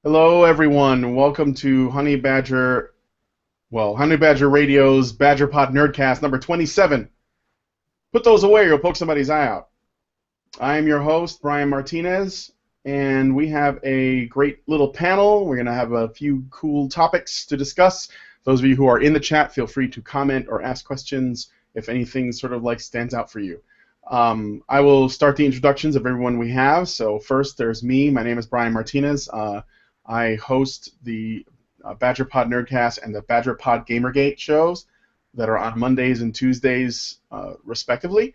Hello, everyone. Welcome to Honey Badger Radio's Badger Pod Nerdcast number 27. Put those away or you'll poke somebody's eye out. I am your host, Brian Martinez, and we have a great little panel. We're going to have a few cool topics to discuss. Those of you who are in the chat, feel free to comment or ask questions if anything sort of like stands out for you. I will start the introductions of everyone we have. So first, there's me. My name is Brian Martinez. I host the Badger Pod Nerdcast and the Badger Pod Gamergate shows that are on Mondays and Tuesdays, respectively.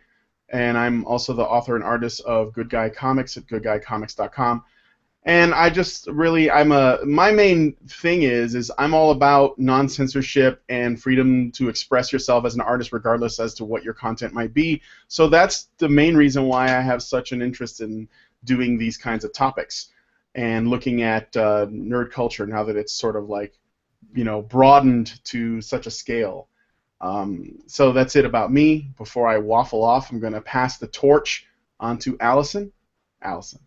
And I'm also the author and artist of Good Guy Comics at goodguycomics.com. And my main thing is I'm all about non-censorship and freedom to express yourself as an artist regardless as to what your content might be. So that's the main reason why I have such an interest in doing these kinds of topics and looking at nerd culture now that it's sort of like, broadened to such a scale. So that's it about me. Before I waffle off, I'm going to pass the torch on to Allison. Allison.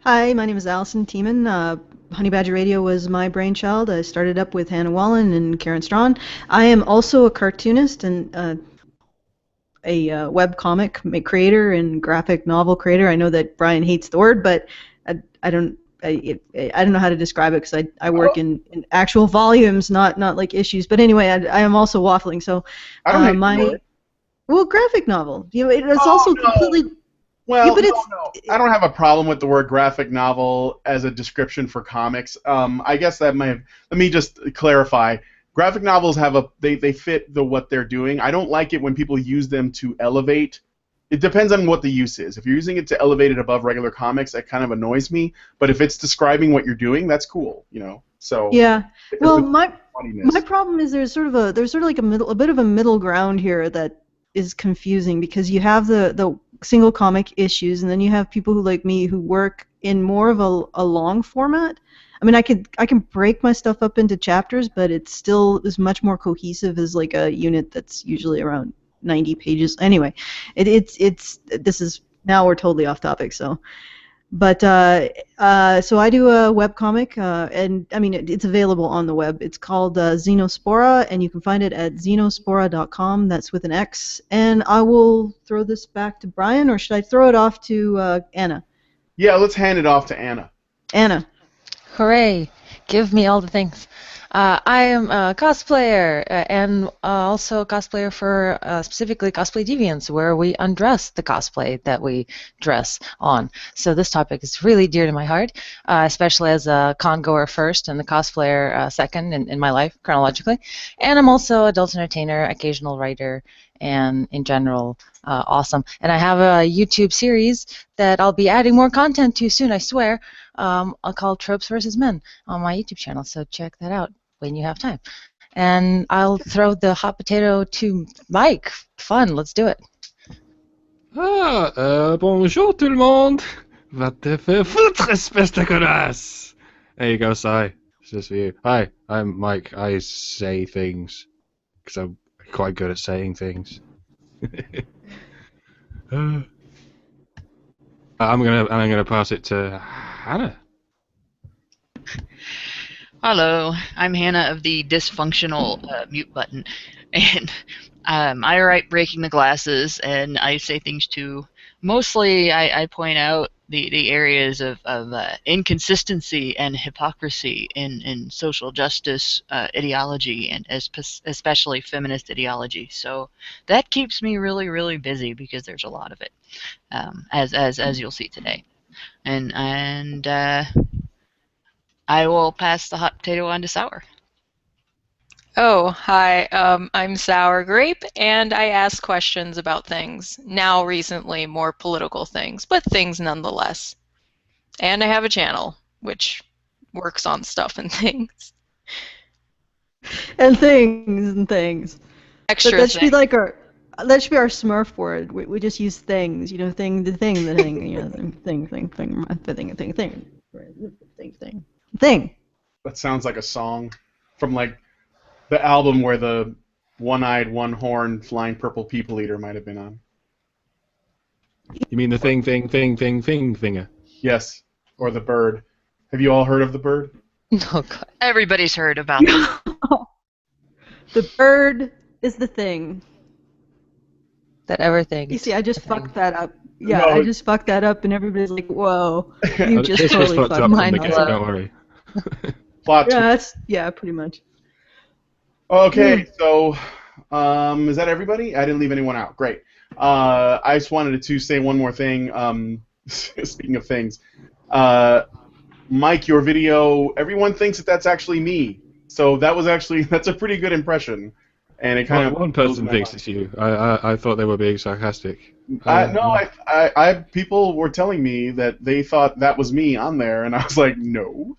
Hi, my name is Allison Tiemann. Honey Badger Radio was my brainchild. I started up with Hannah Wallen and Karen Strawn. I am also a cartoonist and a webcomic creator and graphic novel creator. I know that Brian hates the word, but I don't know how to describe it because I work in actual volumes, not like issues. But anyway, I am also waffling. So I don't hate the word. Well, graphic novel. It's also completely. Well, yeah, but no. I don't have a problem with the word graphic novel as a description for comics. I guess that might have, let me just clarify. Graphic novels they fit what they're doing. I don't like it when people use them to elevate. It depends on what the use is. If you're using it to elevate it above regular comics, that kind of annoys me. But if it's describing what you're doing, that's cool, So yeah. Well, my problem is there's sort of like a bit of a middle ground here that is confusing because you have the single comic issues and then you have people who like me who work in more of a long format. I mean, I can break my stuff up into chapters, but it still is much more cohesive as like a unit that's usually around 90 pages. Anyway, this is now we're totally off topic. So, but so I do a webcomic, and I mean it's available on the web. It's called Xenospora, and you can find it at xenospora.com. That's with an X. And I will throw this back to Brian, or should I throw it off to Anna? Yeah, let's hand it off to Anna. Anna. Hooray! Give me all the things. I am a cosplayer and also a cosplayer for specifically Cosplay Deviants, where we undress the cosplay that we dress on. So this topic is really dear to my heart, especially as a con-goer first and the cosplayer second in my life, chronologically. And I'm also adult entertainer, occasional writer, and in general, awesome. And I have a YouTube series that I'll be adding more content to soon, I swear. I'll call Tropes vs. Men on my YouTube channel, so check that out when you have time. And I'll throw the hot potato to Mike. Fun, let's do it. Bonjour tout le monde. Va te faire foutre, espèce de connasse. There you go, Si. It's just for you. Hi, I'm Mike. I say things because I'm quite good at saying things. I'm gonna pass it to Hannah. Hello, I'm Hannah of the dysfunctional mute button, and I write Breaking the Glasses, and I say things too. Mostly, I point out the areas of inconsistency and hypocrisy in social justice ideology, and especially feminist ideology. So that keeps me really, really busy because there's a lot of it, as you'll see today, and I will pass the hot potato on to Sour. Oh, hi. I'm Sour Grape, and I ask questions about things. Now, recently, more political things, but things nonetheless. And I have a channel, which works on stuff and things. And things. Extra that should be like that should be our Smurf word. We just use things, thing. That sounds like a song from like the album where the one-eyed, one-horned, flying purple people eater might have been on. You mean the thinger? Yes, or the bird. Have you all heard of the bird? Oh God. Everybody's heard about that. The bird is the thing. That everything. You see, I just fucked that up. Yeah, No. I just fucked that up, and everybody's like, "Whoa, you just This was totally fucked fucked up from mine the up." get-go, don't worry. Plot twist. Yeah, pretty much. Okay, so is that everybody? I didn't leave anyone out. Great. I just wanted to say one more thing. Speaking of things, Mike, your video, everyone thinks that that's actually me. So that's a pretty good impression. And it kind of One person thinks it's you. I thought they were being sarcastic. People were telling me that they thought that was me on there, and I was like, no.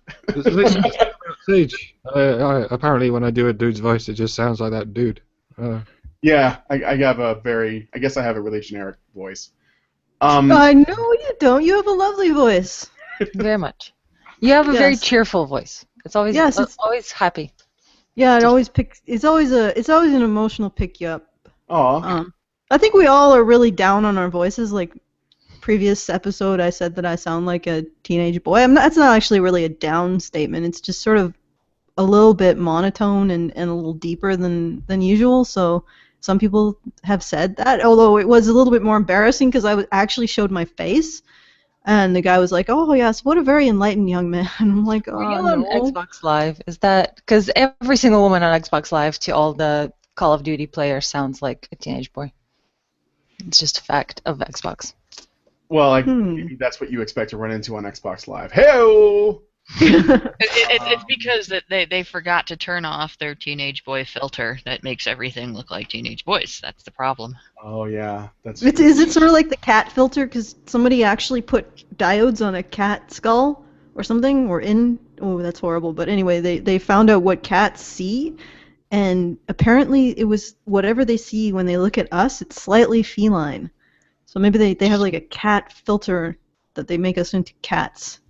Sage. Apparently, when I do a dude's voice, it just sounds like that dude. Yeah, I guess I have a really generic voice. I know you don't. You have a lovely voice. Very much. You have a very cheerful voice. It's always it's always happy. Yeah, it's always an emotional pick you up. Aw. I think we all are really down on our voices. Like previous episode, I said that I sound like a teenage boy. That's not actually really a down statement. It's just sort of a little bit monotone and a little deeper than usual. So some people have said that, although it was a little bit more embarrassing because I actually showed my face. And the guy was like, "Oh yes, what a very enlightened young man." I'm like, "Oh Were you no." on Xbox Live? Is that because every single woman on Xbox Live to all the Call of Duty players sounds like a teenage boy? It's just a fact of Xbox. Well, maybe that's what you expect to run into on Xbox Live. Hey-o! It's because that they forgot to turn off their teenage boy filter that makes everything look like teenage boys. That's the problem. Oh yeah, Is it sort of like the cat filter? Because somebody actually put diodes on a cat skull or something, oh, that's horrible. But anyway, they found out what cats see, and apparently it was whatever they see when they look at us, it's slightly feline. So maybe they have like a cat filter that they make us into cats.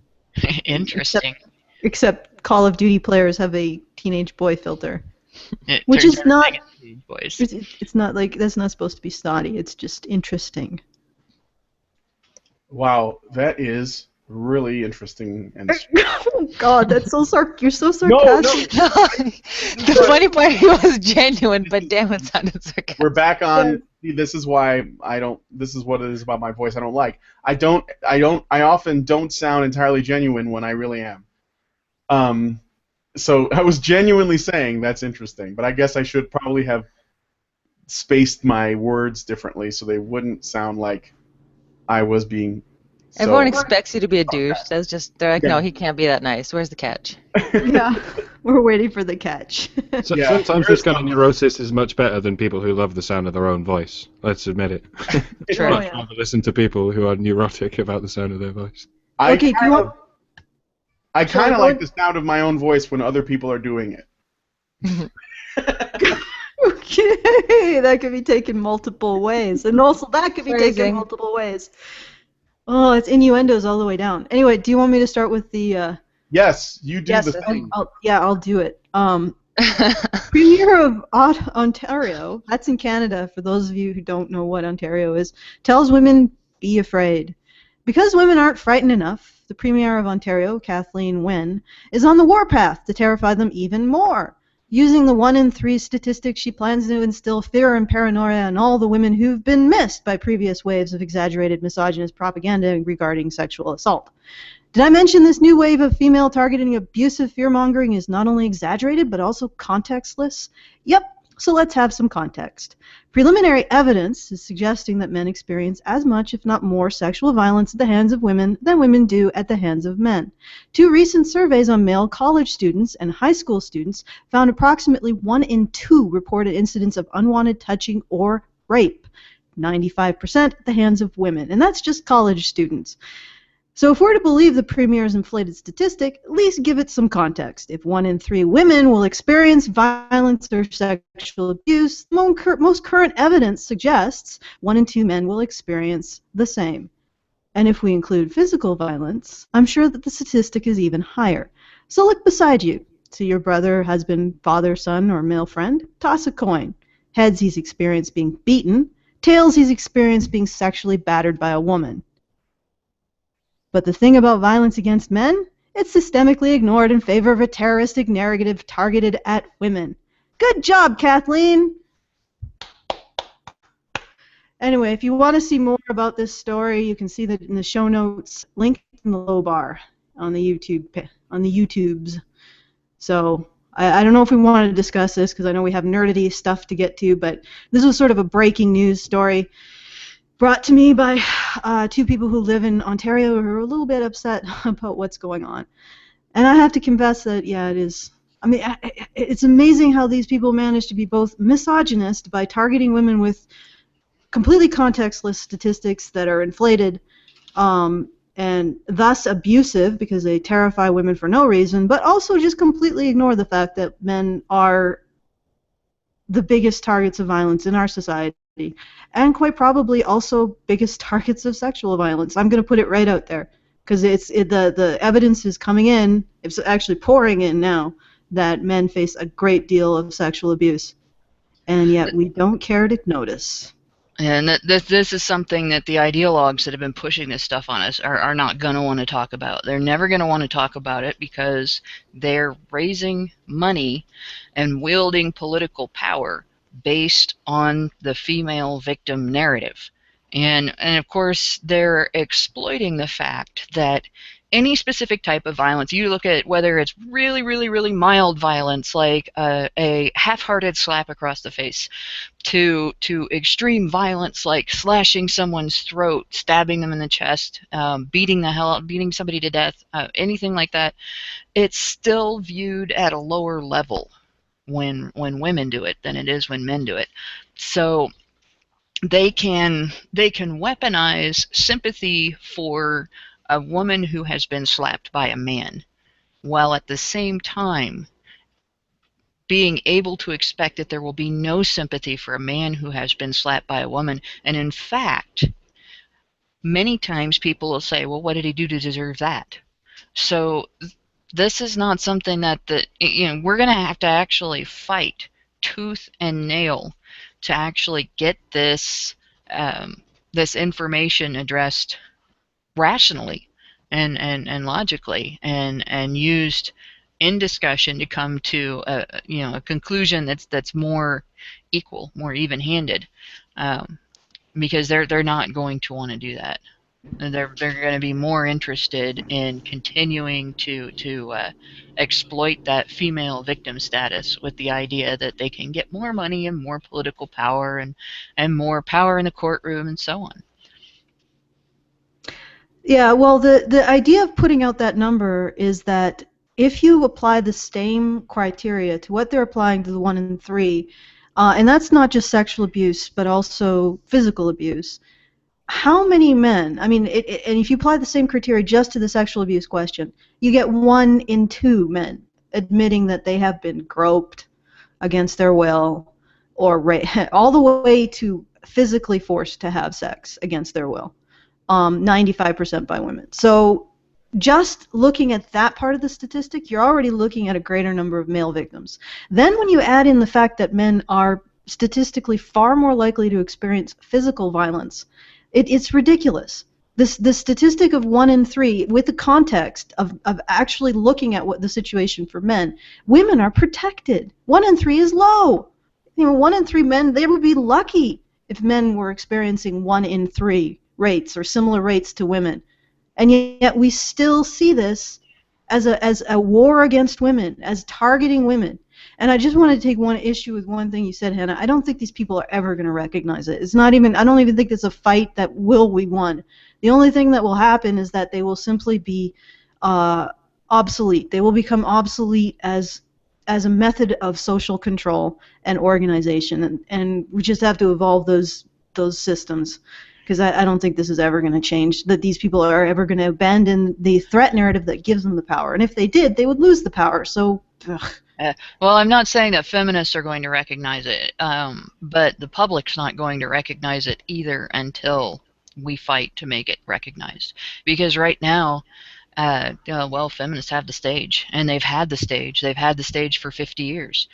Interesting. Except Call of Duty players have a teenage boy filter, which is not. Boys. It's not like that's not supposed to be snotty. It's just interesting. Wow, that is really interesting. And oh God, that's so you're so sarcastic. No. The funny part, he was genuine, but damn, it sounded sarcastic. We're back on. This is why I don't. This is what it is about my voice I don't like. I often don't sound entirely genuine when I really am. So I was genuinely saying that's interesting, but I guess I should probably have spaced my words differently so they wouldn't sound like I was being. Everyone expects you to be a douche. They're like, no, he can't be that nice. Where's the catch? Yeah, we're waiting for the catch. Sometimes this kind of neurosis is much better than people who love the sound of their own voice. Let's admit it. True. I'd rather listen to people who are neurotic about the sound of their voice. I kind of like the sound of my own voice when other people are doing it. Okay, that could be taken multiple ways, and also that could be taken multiple ways. Oh, it's innuendos all the way down. Anyway, do you want me to start with the? Yes, you do the thing. I'll do it. Premier of Ontario, that's in Canada, for those of you who don't know what Ontario is, tells women, be afraid. Because women aren't frightened enough, the Premier of Ontario, Kathleen Wynne, is on the warpath to terrify them even more. Using the 1 in 3 statistic, she plans to instill fear and paranoia in all the women who've been missed by previous waves of exaggerated misogynist propaganda regarding sexual assault. Did I mention this new wave of female-targeting abusive fear-mongering is not only exaggerated, but also contextless? Yep, so let's have some context. Preliminary evidence is suggesting that men experience as much, if not more, sexual violence at the hands of women than women do at the hands of men. 2 recent surveys on male college students and high school students found approximately 1 in 2 reported incidents of unwanted touching or rape, 95% at the hands of women, and that's just college students. So if we're to believe the Premier's inflated statistic, at least give it some context. If 1 in 3 women will experience violence or sexual abuse, most current evidence suggests 1 in 2 men will experience the same. And if we include physical violence, I'm sure that the statistic is even higher. So look beside you. To your brother, husband, father, son, or male friend, toss a coin. Heads, he's experienced being beaten. Tails, he's experienced being sexually battered by a woman. But the thing about violence against men It's systemically ignored in favor of a terroristic narrative targeted at women. Good job, Kathleen! Anyway, if you want to see more about this story, you can see that in the show notes, linked in the low bar on the YouTubes. So I don't know if we want to discuss this because I know we have nerdity stuff to get to, but this was sort of a breaking news story brought to me by two people who live in Ontario who are a little bit upset about what's going on. And I have to confess that, yeah, it is. I mean, it's amazing how these people manage to be both misogynist by targeting women with completely contextless statistics that are inflated, and thus abusive because they terrify women for no reason, but also just completely ignore the fact that men are the biggest targets of violence in our society, and quite probably also biggest targets of sexual violence. I'm going to put it right out there because the evidence is coming in, it's actually pouring in now, that men face a great deal of sexual abuse, and yet we don't care to notice. And this is something that the ideologues that have been pushing this stuff on us are not going to want to talk about. They're never going to want to talk about it because they're raising money and wielding political power based on the female victim narrative. And of course, they're exploiting the fact that any specific type of violence, you look at whether it's really, really, really mild violence, like a half-hearted slap across the face, to extreme violence like slashing someone's throat, stabbing them in the chest, beating somebody to death, anything like that, it's still viewed at a lower level when women do it than it is when men do it. So they can weaponize sympathy for a woman who has been slapped by a man, while at the same time being able to expect that there will be no sympathy for a man who has been slapped by a woman. And in fact, many times people will say, well, what did he do to deserve that? So this is not something that we're going to have to actually fight tooth and nail to actually get this this information addressed rationally and logically and used in discussion to come to a conclusion that's more equal, more even-handed, because they're not going to want to do that. They're going to be more interested in continuing to exploit that female victim status with the idea that they can get more money and more political power and more power in the courtroom and so on. Yeah, well, the idea of putting out that number is that if you apply the same criteria to what they're applying to the 1 in 3, and that's not just sexual abuse, but also physical abuse, how many men, I mean, and if you apply the same criteria just to the sexual abuse question, you get 1 in 2 men admitting that they have been groped against their will or all the way to physically forced to have sex against their will. 95% by women. So just looking at that part of the statistic, you're already looking at a greater number of male victims. Then when you add in the fact that men are statistically far more likely to experience physical violence, it's ridiculous. The statistic of 1 in 3, with the context of actually looking at what the situation for men, women are protected. 1 in 3 is low. 1 in 3 men, they would be lucky if men were experiencing 1 in 3 rates or similar rates to women, and yet we still see this as a war against women, as targeting women. And I just want to take one issue with one thing you said, Hannah. I don't think these people are ever going to recognize it. It's not even. I don't even think it's a fight that will be won. The only thing that will happen is that they will simply be obsolete. They will become obsolete as a method of social control and organization, and we just have to evolve those systems. Because I don't think this is ever going to change, that these people are ever going to abandon the threat narrative that gives them the power. And if they did, they would lose the power. So, well, I'm not saying that feminists are going to recognize it, but the public's not going to recognize it either until we fight to make it recognized. Because right now, feminists have the stage, and they've had the stage. They've had the stage for 50 years.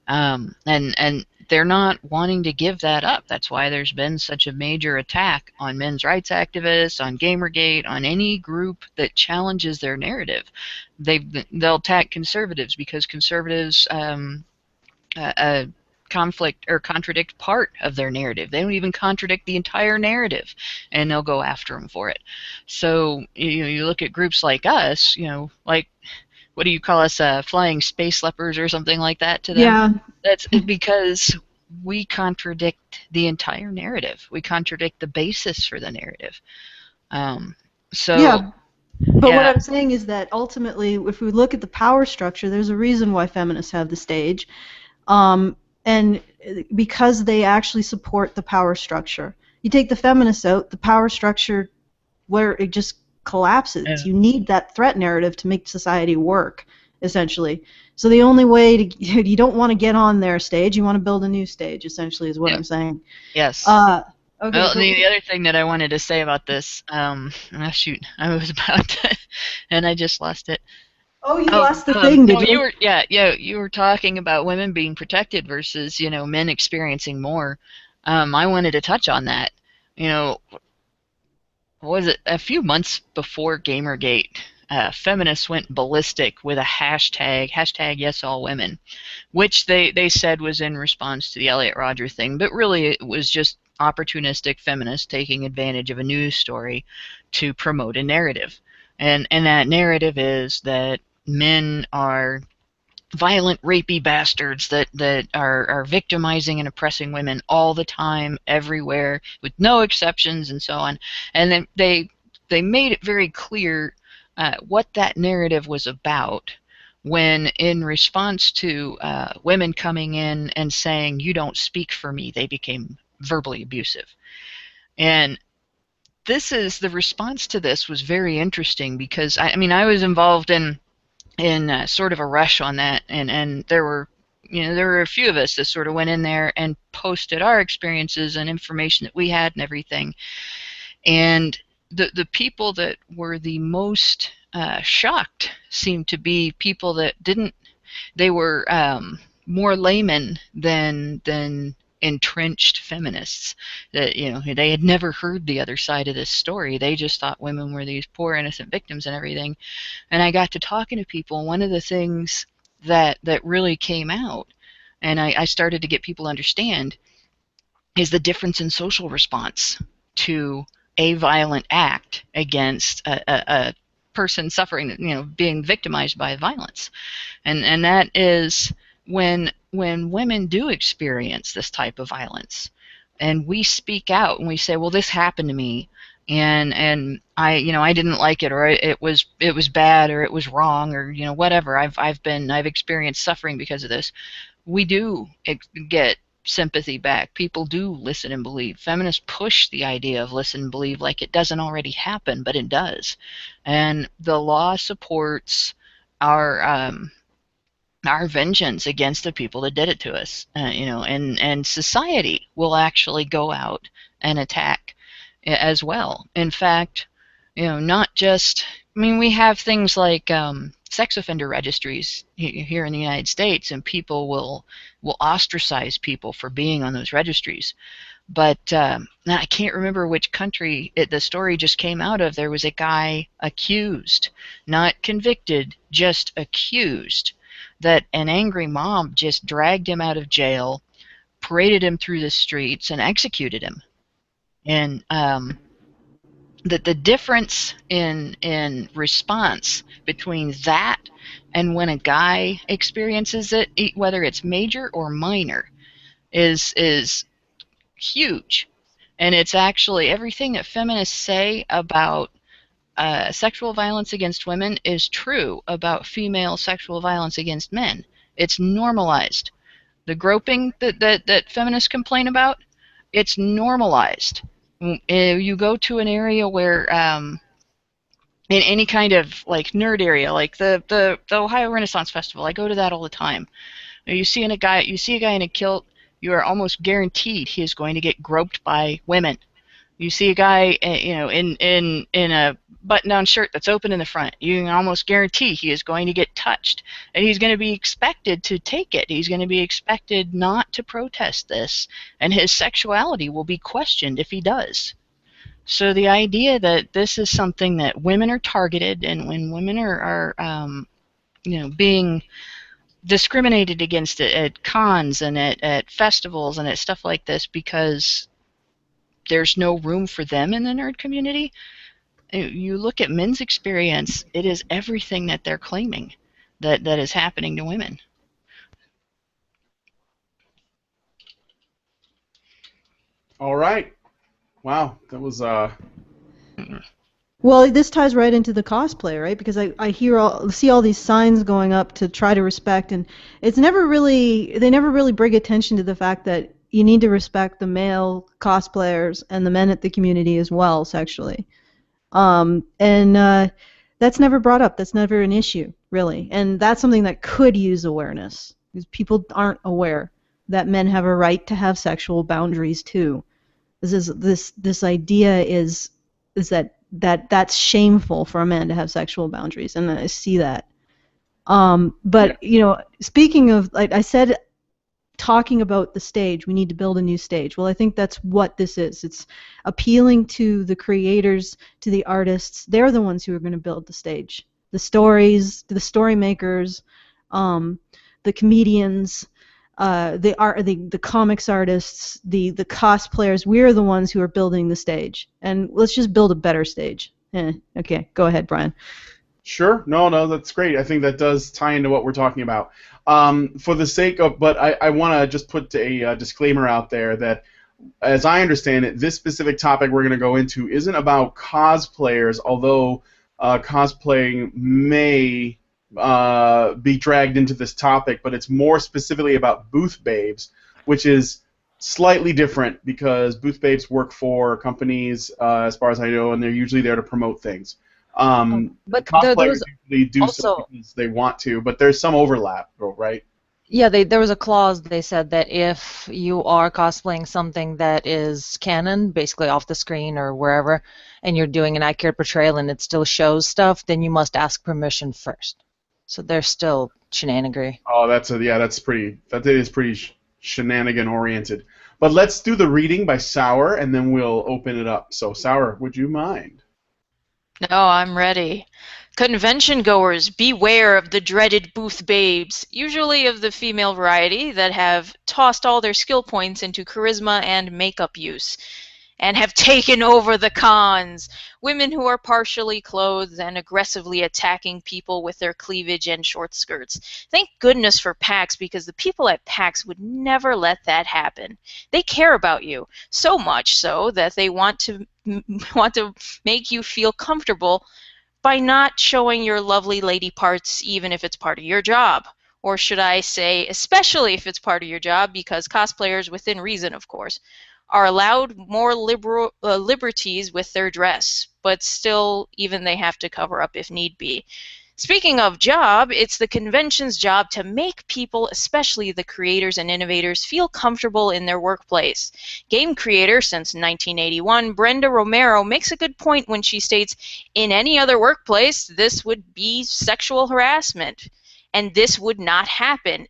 And they're not wanting to give that up. That's why there's been such a major attack on men's rights activists, on Gamergate, on any group that challenges their narrative. They'll attack conservatives because conservatives conflict or contradict part of their narrative. They don't even contradict the entire narrative, and they'll go after them for it. So you look at groups like us, like, what do you call us, flying space lepers or something like that to them? Yeah. That's because we contradict the entire narrative. We contradict the basis for the narrative. So yeah. But yeah. what I'm saying is that ultimately, if we look at the power structure, there's a reason why feminists have the stage. And because they actually support the power structure. You take the feminists out, the power structure, where it just collapses. Yeah. You need that threat narrative to make society work, essentially. So the only way you don't want to get on their stage, you want to build a new stage, essentially, is what I'm saying. Yes. Okay. Well, the other thing that I wanted to say about this, shoot, I was about to, and I just lost it. Oh, you lost the thing, did you? You were talking about women being protected versus, men experiencing more. I wanted to touch on that. Was it a few months before Gamergate? Feminists went ballistic with a hashtag Yes All Women, which they said was in response to the Elliot Rodger thing, but really it was just opportunistic feminists taking advantage of a news story to promote a narrative. And that narrative is that men are violent, rapey bastards that are victimizing and oppressing women all the time, everywhere, with no exceptions, and so on. And then they made it very clear what that narrative was about, when in response to women coming in and saying, "You don't speak for me," they became verbally abusive. And the response to this was very interesting, because I was involved in sort of a rush on that, and there were a few of us that sort of went in there and posted our experiences and information that we had and everything. And the people that were the most shocked seemed to be people that didn't. They were more laymen than entrenched feminists, that they had never heard the other side of this story. They just thought women were these poor innocent victims and everything. And I got to talking to people, and one of the things that really came out, and I started to get people to understand, is the difference in social response to a violent act against a person suffering, being victimized by violence. And that is when women do experience this type of violence, and we speak out and we say, well, this happened to me, and I didn't like it, or it was bad, or it was wrong, or whatever. I've experienced suffering because of this. We do get sympathy back. People do listen and believe. Feminists push the idea of listen and believe like it doesn't already happen, but it does. And the law supports our vengeance against the people that did it to us. And society will actually go out and attack as well. In fact, not just, we have things like sex offender registries here in the United States, and people will ostracize people for being on those registries. But I can't remember which country the story just came out of. There was a guy accused, not convicted, just accused, that an angry mob just dragged him out of jail, paraded him through the streets, and executed him. And the difference in response between that and when a guy experiences it, whether it's major or minor, is huge. And it's actually everything that feminists say about sexual violence against women is true about female sexual violence against men. It's normalized. The groping that feminists complain about, it's normalized. You go to an area where in any kind of like nerd area, like the Ohio Renaissance Festival, I go to that all the time. You see a guy in a kilt, you are almost guaranteed he is going to get groped by women. You see a guy, in a button-down shirt that's open in the front. You can almost guarantee he is going to get touched, and he's going to be expected to take it. He's going to be expected not to protest this, and his sexuality will be questioned if he does. So the idea that this is something that women are targeted, and when women are being discriminated against at cons and at festivals and at stuff like this because there's no room for them in the nerd community, you look at men's experience, it is everything that they're claiming that is happening to women. All right. Wow, that was Well, this ties right into the cosplay, right? Because I see all these signs going up to try to respect, and they never really bring attention to the fact that you need to respect the male cosplayers and the men at the community as well sexually. That's never brought up. That's never an issue, really. And that's something that could use awareness, because people aren't aware that men have a right to have sexual boundaries too. This idea is that's shameful for a man to have sexual boundaries, and I see that. But speaking of, like I said, talking about the stage, we need to build a new stage. Well, I think that's what this is. It's appealing to the creators, to the artists. They're the ones who are going to build the stage. The stories, the story makers, the comedians, the comics artists, the cosplayers. We're the ones who are building the stage, and let's just build a better stage. Okay, go ahead, Brian. Sure. No, that's great. I think that does tie into what we're talking about. For the sake of, but I want to just put a disclaimer out there that, as I understand it, this specific topic we're going to go into isn't about cosplayers, although cosplaying may be dragged into this topic, but it's more specifically about booth babes, which is slightly different because booth babes work for companies, as far as I know, and they're usually there to promote things. But cosplayers usually do so because they want to, but there's some overlap, right? Yeah, there was a clause. They said that if you are cosplaying something that is canon, basically off the screen or wherever, and you're doing an accurate portrayal and it still shows stuff, then you must ask permission first. So there's still shenanigan. Oh, that is pretty shenanigan oriented. But let's do the reading by Sour, and then we'll open it up. So, Sour, would you mind? No, I'm ready. Convention goers, beware of the dreaded booth babes, usually of the female variety, that have tossed all their skill points into charisma and makeup use, and have taken over the cons. Women who are partially clothed and aggressively attacking people with their cleavage and short skirts. Thank goodness for PAX, because the people at PAX would never let that happen. They care about you, so much so that they want to make you feel comfortable by not showing your lovely lady parts, even if it's part of your job. Or should I say, especially if it's part of your job, because cosplayers, within reason of course, are allowed more liberties with their dress, but still even they have to cover up if need be. Speaking of job, it's the convention's job to make people, especially the creators and innovators, feel comfortable in their workplace. Game creator since 1981, Brenda Romero, makes a good point when she states, in any other workplace, this would be sexual harassment, and this would not happen.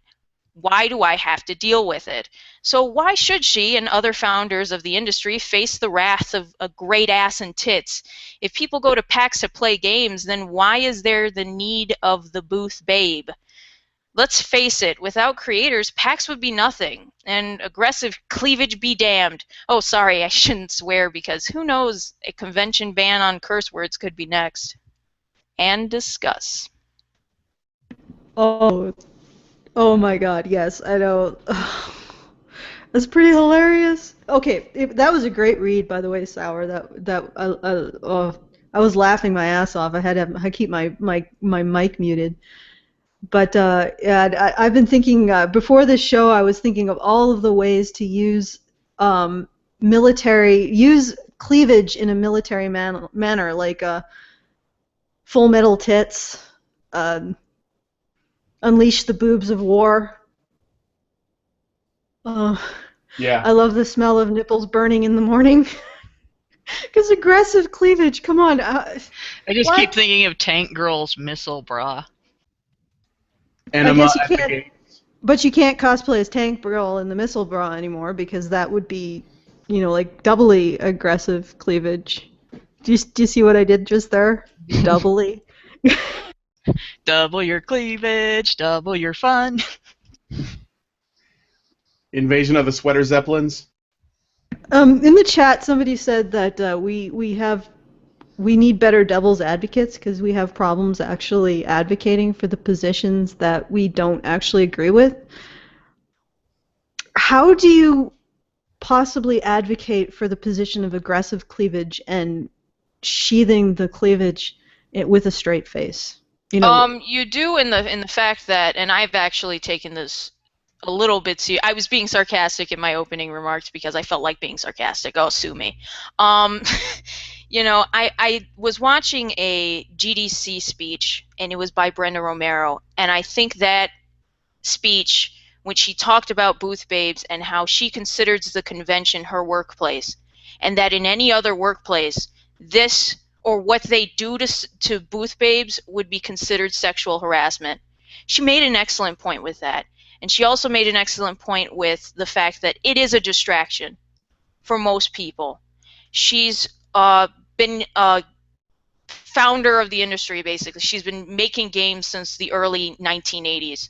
Why do I have to deal with it? So why should she and other founders of the industry face the wrath of a great ass and tits? If people go to PAX to play games, then why is there the need of the booth babe? Let's face it, without creators, PAX would be nothing, and aggressive cleavage be damned. Oh, sorry, I shouldn't swear, because who knows, a convention ban on curse words could be next. And discuss. Oh my God, yes, I know. That's pretty hilarious. Okay, that was a great read, by the way, Sour. I was laughing my ass off. I keep my mic muted. But yeah, I've been thinking before this show. I was thinking of all of the ways to use cleavage in a military manner, like Full Metal Tits, Unleash the Boobs of War. Yeah. I love the smell of nipples burning in the morning. Because aggressive cleavage, come on. I just What? keep thinking of Tank Girl's missile bra. Enema you at the can't. gate. But you can't cosplay as Tank Girl in the missile bra anymore because that would be, like doubly aggressive cleavage. Do you see what I did just there? Doubly. Double your cleavage, double your fun. Invasion of the Sweater Zeppelins. In the chat, somebody said that we need better devil's advocates because we have problems actually advocating for the positions that we don't actually agree with. How do you possibly advocate for the position of aggressive cleavage and sheathing the cleavage with a straight face? You do in the fact that, and I've actually taken this a little bit I was being sarcastic in my opening remarks because I felt like being sarcastic. Oh, sue me. I was watching a GDC speech, and it was by Brenda Romero, and I think that speech, when she talked about booth babes and how she considers the convention her workplace, and that in any other workplace, this or what they do to booth babes would be considered sexual harassment. She made an excellent point with that. And she also made an excellent point with the fact that it is a distraction for most people. She's been a founder of the industry, basically. She's been making games since the early 1980s.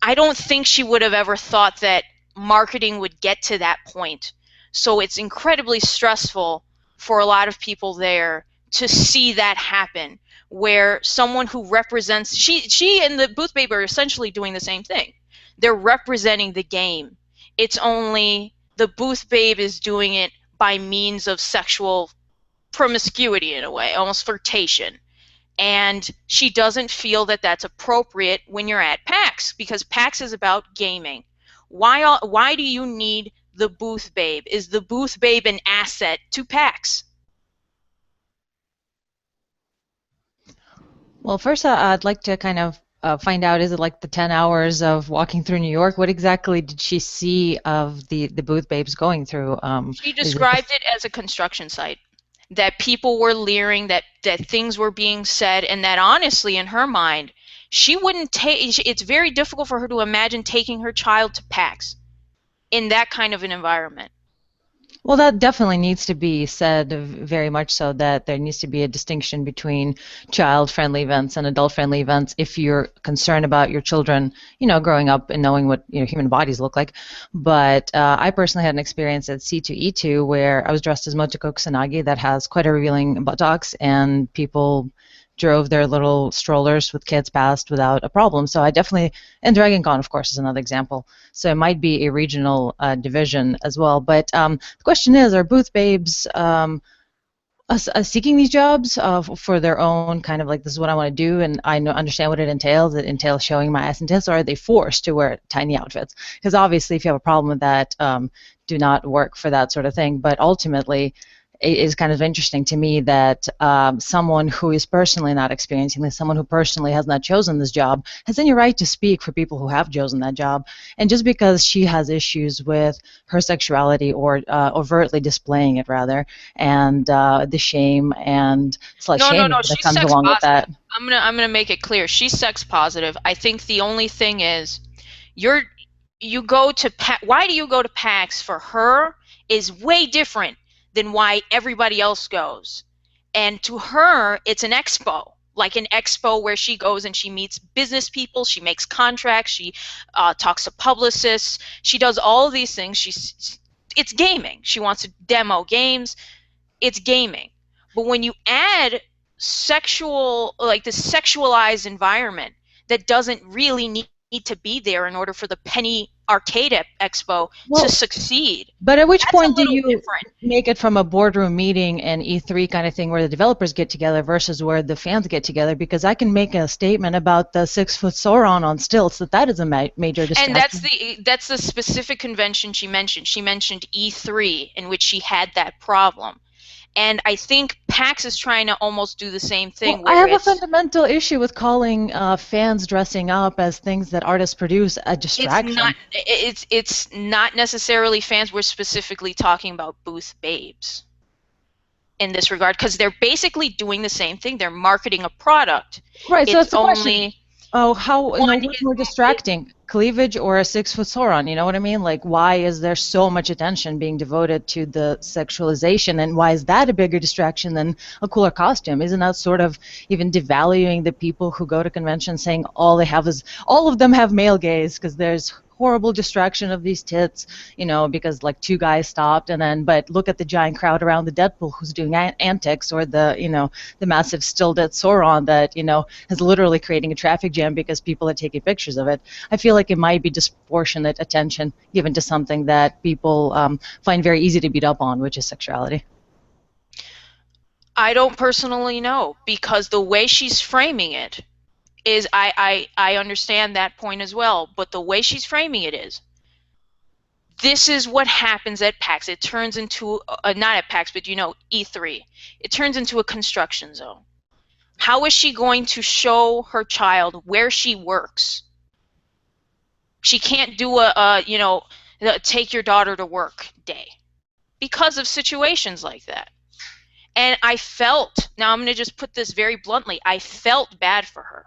I don't think she would have ever thought that marketing would get to that point. So it's incredibly stressful for a lot of people there to see that happen, where someone who represents, she and the booth babe are essentially doing the same thing. They're representing the game. It's only the booth babe is doing it by means of sexual promiscuity in a way, almost flirtation. And she doesn't feel that that's appropriate when you're at PAX, because PAX is about gaming. Why do you need the booth babe? Is the booth babe an asset to PAX? Well, first, I'd like to kind of find out, is it like the 10 hours of walking through New York? What exactly did she see of the booth babes going through? She described it as a construction site, that people were leering, that things were being said, and that honestly, in her mind, she wouldn't take. It's very difficult for her to imagine taking her child to PAX in that kind of an environment. Well, that definitely needs to be said, very much so, that there needs to be a distinction between child-friendly events and adult-friendly events if you're concerned about your children, growing up and knowing what human bodies look like. But I personally had an experience at C2E2 where I was dressed as Motoko Kusanagi that has quite a revealing buttocks, and people drove their little strollers with kids past without a problem. So I definitely, and Dragon Con, of course, is another example. So it might be a regional division as well. But the question is, are booth babes seeking these jobs for their own kind of like, this is what I want to do, and I understand what it entails. It entails showing my ass and tits, or are they forced to wear tiny outfits? Because obviously, if you have a problem with that, do not work for that sort of thing. But ultimately, it is kind of interesting to me that someone who is personally not experiencing this, someone who personally has not chosen this job, has any right to speak for people who have chosen that job. And just because she has issues with her sexuality, or overtly displaying it rather, and the shame and slut shaming that comes along with that. I'm gonna make it clear. She's sex positive. I think the only thing is, you go to why do you go to PAX for her is way different than why everybody else goes. And to her, it's an expo, like an expo where she goes and she meets business people, she makes contracts, she talks to publicists, she does all of these things. It's gaming. She wants to demo games. It's gaming. But when you add the sexualized environment that doesn't really need to be there in order for the Penny Arcade Expo to succeed. But at which point do you make it from a boardroom meeting and E3 kind of thing where the developers get together versus where the fans get together? Because I can make a statement about the 6-foot Sauron on stilts that is a major distraction. And that's the specific convention she mentioned. She mentioned E3, in which she had that problem. And I think PAX is trying to almost do the same thing. Well, I have a fundamental issue with calling fans dressing up as things that artists produce a distraction. It's not necessarily fans. We're specifically talking about booth babes. in this regard, because they're basically doing the same thing. They're marketing a product. Right, so It's that's the question. Oh, how, One what's is- more distracting, cleavage or a 6-foot Sauron? You know what I mean? Like, why is there so much attention being devoted to the sexualization, and why is that a bigger distraction than a cooler costume? Isn't that sort of even devaluing the people who go to conventions, saying all of them have male gaze because there's horrible distraction of these tits, because like 2 guys stopped, but look at the giant crowd around the Deadpool who's doing antics, or the massive still dead Sauron that is literally creating a traffic jam because people are taking pictures of it. I feel like it might be disproportionate attention given to something that people find very easy to beat up on, which is sexuality. I don't personally know, because the way she's framing it is, I understand that point as well, but the way she's framing it is, this is what happens at PAX. It turns into, not at PAX, but E3. It turns into a construction zone. How is she going to show her child where she works? She can't do a take your daughter to work day because of situations like that. And I felt, now I'm going to just put this very bluntly, I felt bad for her.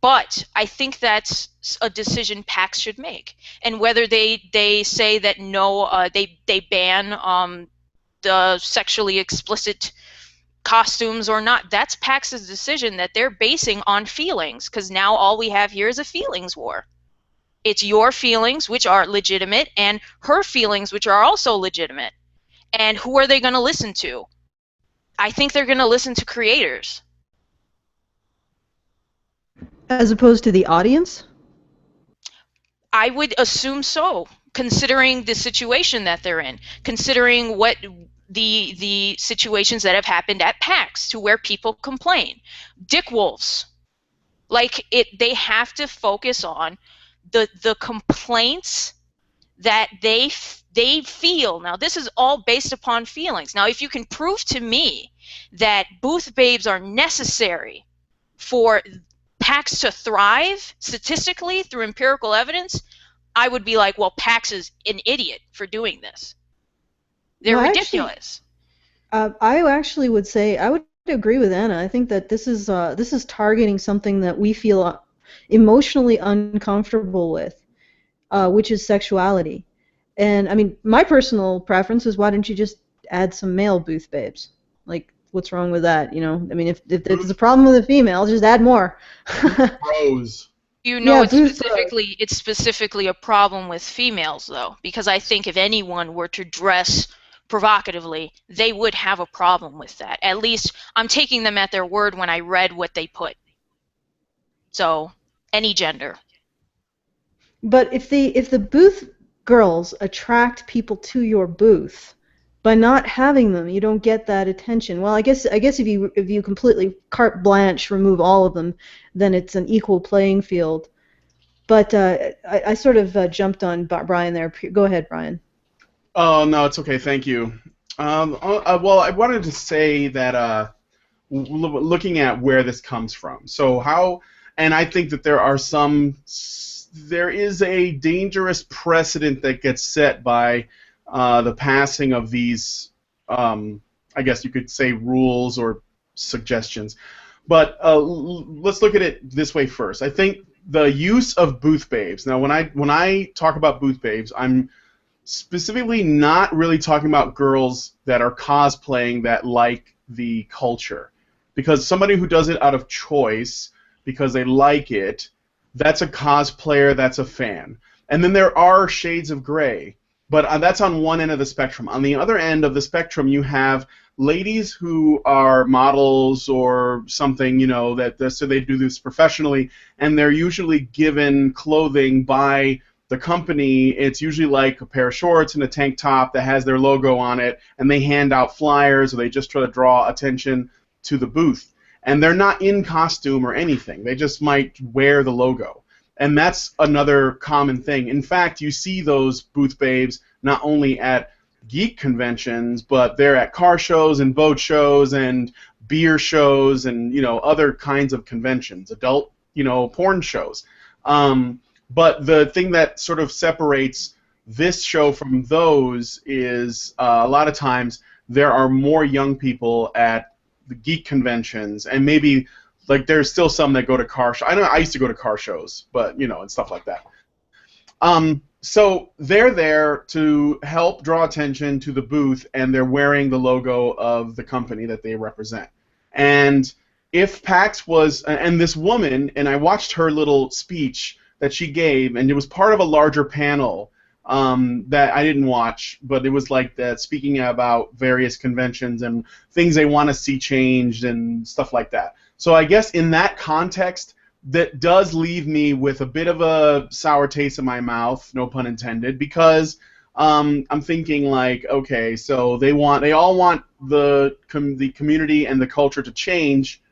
But I think that's a decision PAX should make. And whether they say that no, they ban the sexually explicit costumes or not, that's PAX's decision that they're basing on feelings, because now all we have here is a feelings war. It's your feelings, which are legitimate, and her feelings, which are also legitimate. And who are they going to listen to? I think they're going to listen to creators. As opposed to the audience? I would assume so, considering the situation that they're in, considering what the situations that have happened at PAX, to where people complain. Dick wolves. They have to focus on the complaints that they feel. Now, this is all based upon feelings. Now, if you can prove to me that booth babes are necessary for PAX to thrive statistically through empirical evidence, I would be like, well, PAX is an idiot for doing this. They're ridiculous. I actually would say, I would agree with Anna. I think that this is targeting something that we feel emotionally uncomfortable with, which is sexuality. And I mean, my personal preference is, why don't you just add some male booth babes? Like, what's wrong with that? I mean, if there's a problem with a female, just add more. Pros. It's specifically a problem with females, though, because I think if anyone were to dress provocatively, they would have a problem with that. At least I'm taking them at their word when I read what they put. So, any gender. But if the booth girls attract people to your booth, by not having them, you don't get that attention. Well, I guess if you completely carte blanche remove all of them, then it's an equal playing field. But I sort of jumped on Brian there. Go ahead, Brian. Oh, no, it's okay. Thank you. Well, I wanted to say that looking at where this comes from. And I think that there is a dangerous precedent that gets set by the passing of these, I guess you could say, rules or suggestions. But let's look at it this way first. I think the use of booth babes. Now, when I talk about booth babes, I'm specifically not really talking about girls that are cosplaying that like the culture, because somebody who does it out of choice because they like it, that's a cosplayer, that's a fan. And then there are shades of gray, but that's on one end of the spectrum. On the other end of the spectrum, you have ladies who are models or something, so they do this professionally, and they're usually given clothing by the company. It's usually like a pair of shorts and a tank top that has their logo on it, and they hand out flyers, or they just try to draw attention to the booth. And they're not in costume or anything. They just might wear the logo. And that's another common thing. In fact, you see those booth babes not only at geek conventions, but they're at car shows and boat shows and beer shows and other kinds of conventions, adult porn shows. But the thing that sort of separates this show from those is a lot of times there are more young people at the geek conventions, and maybe like there's still some that go to car shows. I know I used to go to car shows, but and stuff like that. So they're there to help draw attention to the booth, and they're wearing the logo of the company that they represent. And if PAX was, and this woman, and I watched her little speech that she gave, and it was part of a larger panel that I didn't watch, but it was like that, speaking about various conventions and things they want to see changed and stuff like that. So I guess in that context, that does leave me with a bit of a sour taste in my mouth, no pun intended, because I'm thinking like, okay, so they all want the community and the culture to change,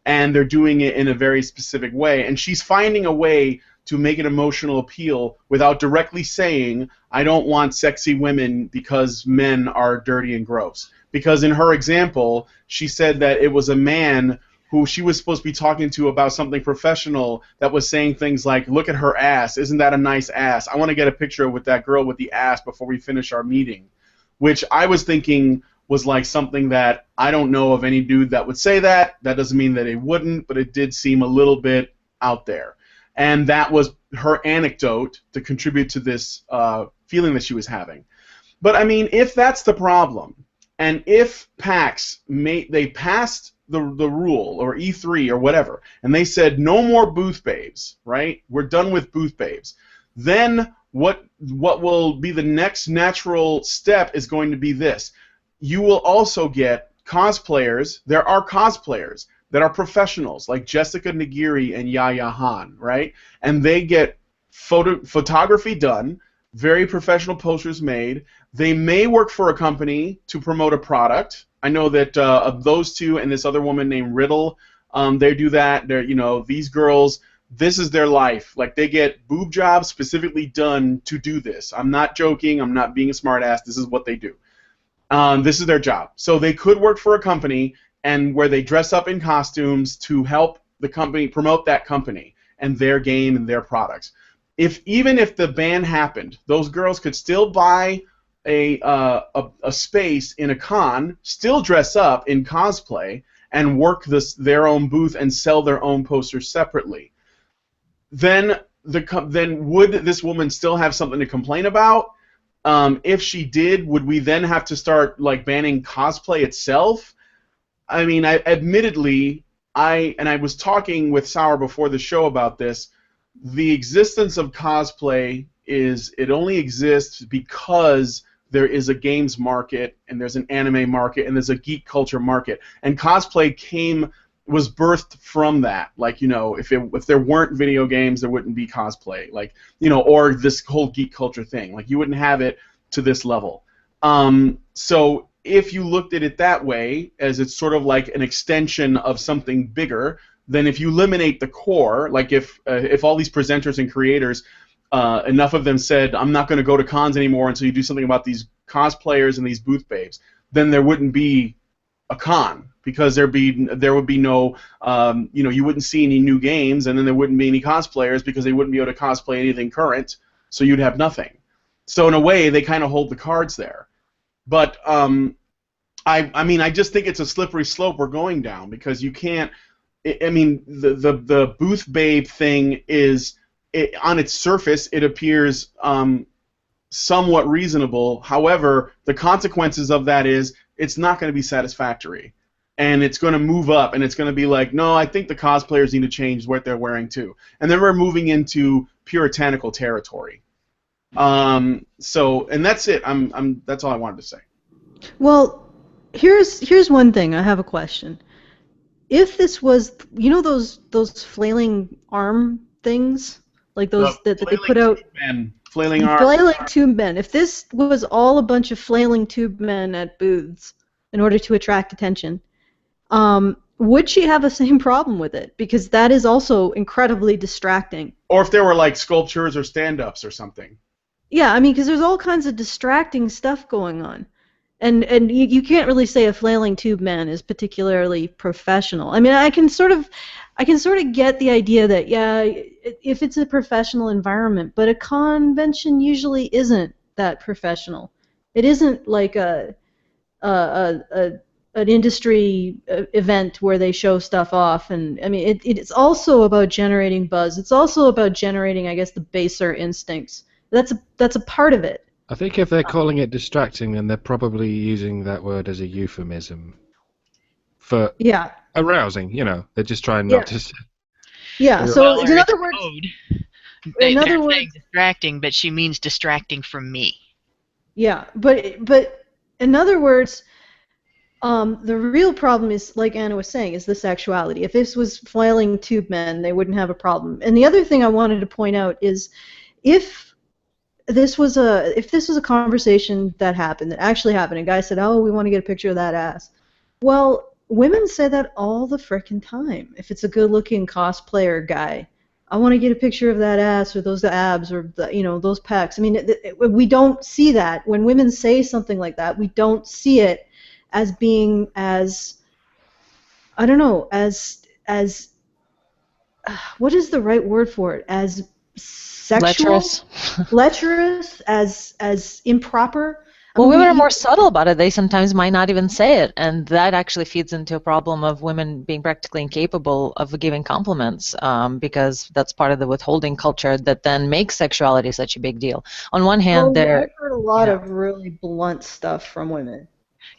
and they're doing it in a very specific way, and she's finding a way to make an emotional appeal without directly saying, I don't want sexy women because men are dirty and gross. Because in her example, she said that it was a man who she was supposed to be talking to about something professional that was saying things like, look at her ass, isn't that a nice ass? I want to get a picture with that girl with the ass before we finish our meeting. Which I was thinking was like something that I don't know of any dude that would say that. That doesn't mean that it wouldn't, but it did seem a little bit out there. And that was her anecdote to contribute to this feeling that she was having. But I mean, if that's the problem, and if PAX they passed the rule, or E3 or whatever, and they said no more booth babes, right? We're done with booth babes. Then what will be the next natural step is going to be this. You will also get cosplayers. There are cosplayers that are professionals, like Jessica Nagiri and Yaya Han, right? And they get photography done, very professional posters made. They may work for a company to promote a product. I know that of those two and this other woman named Riddle, they do that. They're, these girls, this is their life. Like, they get boob jobs specifically done to do this. I'm not joking. I'm not being a smartass. This is what they do. This is their job. So they could work for a company and where they dress up in costumes to help the company promote that company and their game and their products. Even if the ban happened, those girls could still buy a space in a con, still dress up in cosplay, and work their own booth and sell their own posters separately. Then would this woman still have something to complain about? If she did, would we then have to start like banning cosplay itself? I mean, admittedly, I was talking with Sauer before the show about this. The existence of cosplay it only exists because there is a games market, and there's an anime market, and there's a geek culture market. And cosplay was birthed from that. Like, if there weren't video games, there wouldn't be cosplay. Like, or this whole geek culture thing. Like, you wouldn't have it to this level. So if you looked at it that way, as it's sort of like an extension of something bigger, then if you eliminate the core, like if all these presenters and creators, enough of them said, I'm not going to go to cons anymore until you do something about these cosplayers and these booth babes, then there wouldn't be a con, because there would be no, you wouldn't see any new games, and then there wouldn't be any cosplayers because they wouldn't be able to cosplay anything current, so you'd have nothing. So in a way, they kind of hold the cards there. But I mean, I just think it's a slippery slope we're going down, because you can't. I mean, the booth babe thing is, on its surface, it appears somewhat reasonable. However, the consequences of that is it's not going to be satisfactory, and it's going to move up, and it's going to be like, no, I think the cosplayers need to change what they're wearing too, and then we're moving into puritanical territory. So, and that's it. That's all I wanted to say. Well, here's one thing. I have a question. If this was, those flailing arm things, like those that they put out, flailing arms, flailing tube men. If this was all a bunch of flailing tube men at booths in order to attract attention, would she have the same problem with it? Because that is also incredibly distracting. Or if there were like sculptures or stand-ups or something. Yeah, I mean, because there's all kinds of distracting stuff going on. And you can't really say a flailing tube man is particularly professional. I mean, I can sort of get the idea that, yeah, if it's a professional environment, but a convention usually isn't that professional. It isn't like a an industry event where they show stuff off, and I mean it's also about generating buzz. It's also about generating, I guess, the baser instincts. That's a part of it. I think if they're calling it distracting, then they're probably using that word as a euphemism for arousing. You know, they're just trying not to. Yeah. So in other words, they're saying distracting, but she means distracting from me. Yeah, but in other words, the real problem is, like Anna was saying, is the sexuality. If this was flailing tube men, they wouldn't have a problem. And the other thing I wanted to point out is, if this was a conversation that actually happened, a guy said, "Oh, we want to get a picture of that ass." Well, women say that all the frickin' time. If it's a good-looking cosplayer guy, I want to get a picture of that ass or those abs or those pecs. I mean, we don't see that. When women say something like that, we don't see it as being as, I don't know, as what is the right word for it? As sexual? Lecherous, as improper. Well, women are more subtle about it. They sometimes might not even say it, and that actually feeds into a problem of women being practically incapable of giving compliments, because that's part of the withholding culture that then makes sexuality such a big deal. On one hand, I've heard a lot of really blunt stuff from women.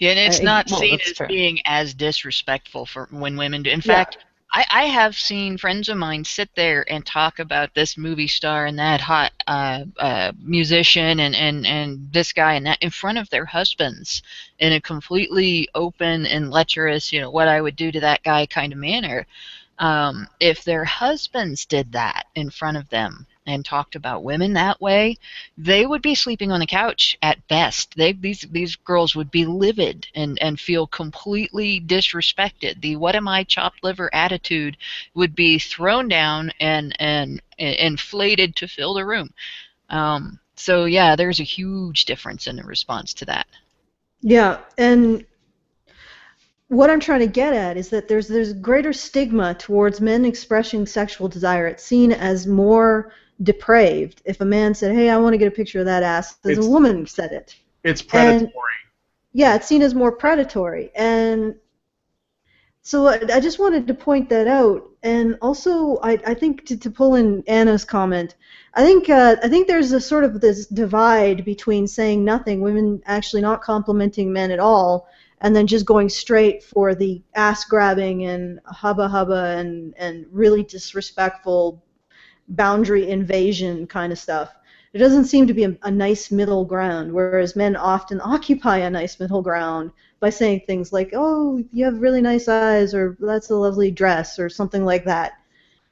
Yeah, and it's not seen as being as disrespectful for when women do. In fact, I have seen friends of mine sit there and talk about this movie star and that hot musician and this guy and that in front of their husbands in a completely open and lecherous, what I would do to that guy kind of manner. If their husbands did that in front of them and talked about women that way, they would be sleeping on the couch at best. These girls would be livid and feel completely disrespected. The "what am I, chopped liver" attitude would be thrown down and inflated to fill the room. So yeah, there's a huge difference in the response to that. Yeah, and what I'm trying to get at is that there's greater stigma towards men expressing sexual desire. It's seen as more depraved if a man said, "Hey, I want to get a picture of that ass," as a woman said it. It's predatory. It's seen as more predatory. And so I just wanted to point that out. And also, I think to pull in Anna's comment, I think there's a sort of this divide between saying nothing, women actually not complimenting men at all, and then just going straight for the ass grabbing and hubba hubba and really disrespectful boundary invasion kind of stuff. There doesn't seem to be a nice middle ground, whereas men often occupy a nice middle ground by saying things like, "Oh, you have really nice eyes," or "That's a lovely dress," or something like that.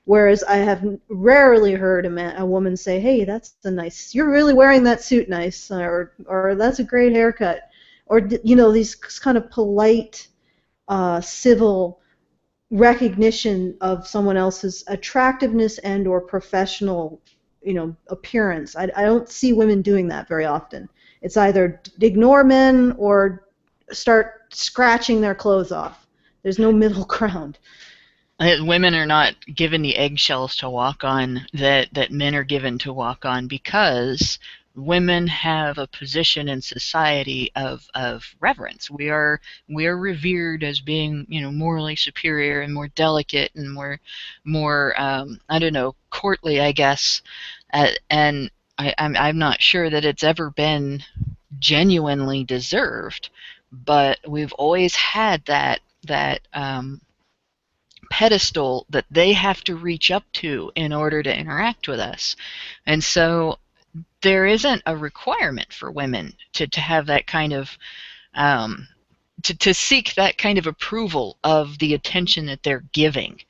Whereas I have rarely heard a woman say, "Hey, you're really wearing that suit nice," or "That's a great haircut," or these kind of polite, civil recognition of someone else's attractiveness and or professional, appearance. I don't see women doing that very often. It's either ignore men or start scratching their clothes off. There's no middle ground. Women are not given the eggshells to walk on that men are given to walk on, because women have a position in society of reverence. We are revered as being, morally superior and more delicate and more I don't know, courtly, I guess. And I'm not sure that it's ever been genuinely deserved, but we've always had that pedestal that they have to reach up to in order to interact with us. And so there isn't a requirement for women to have that kind of to seek that kind of approval of the attention that they're giving.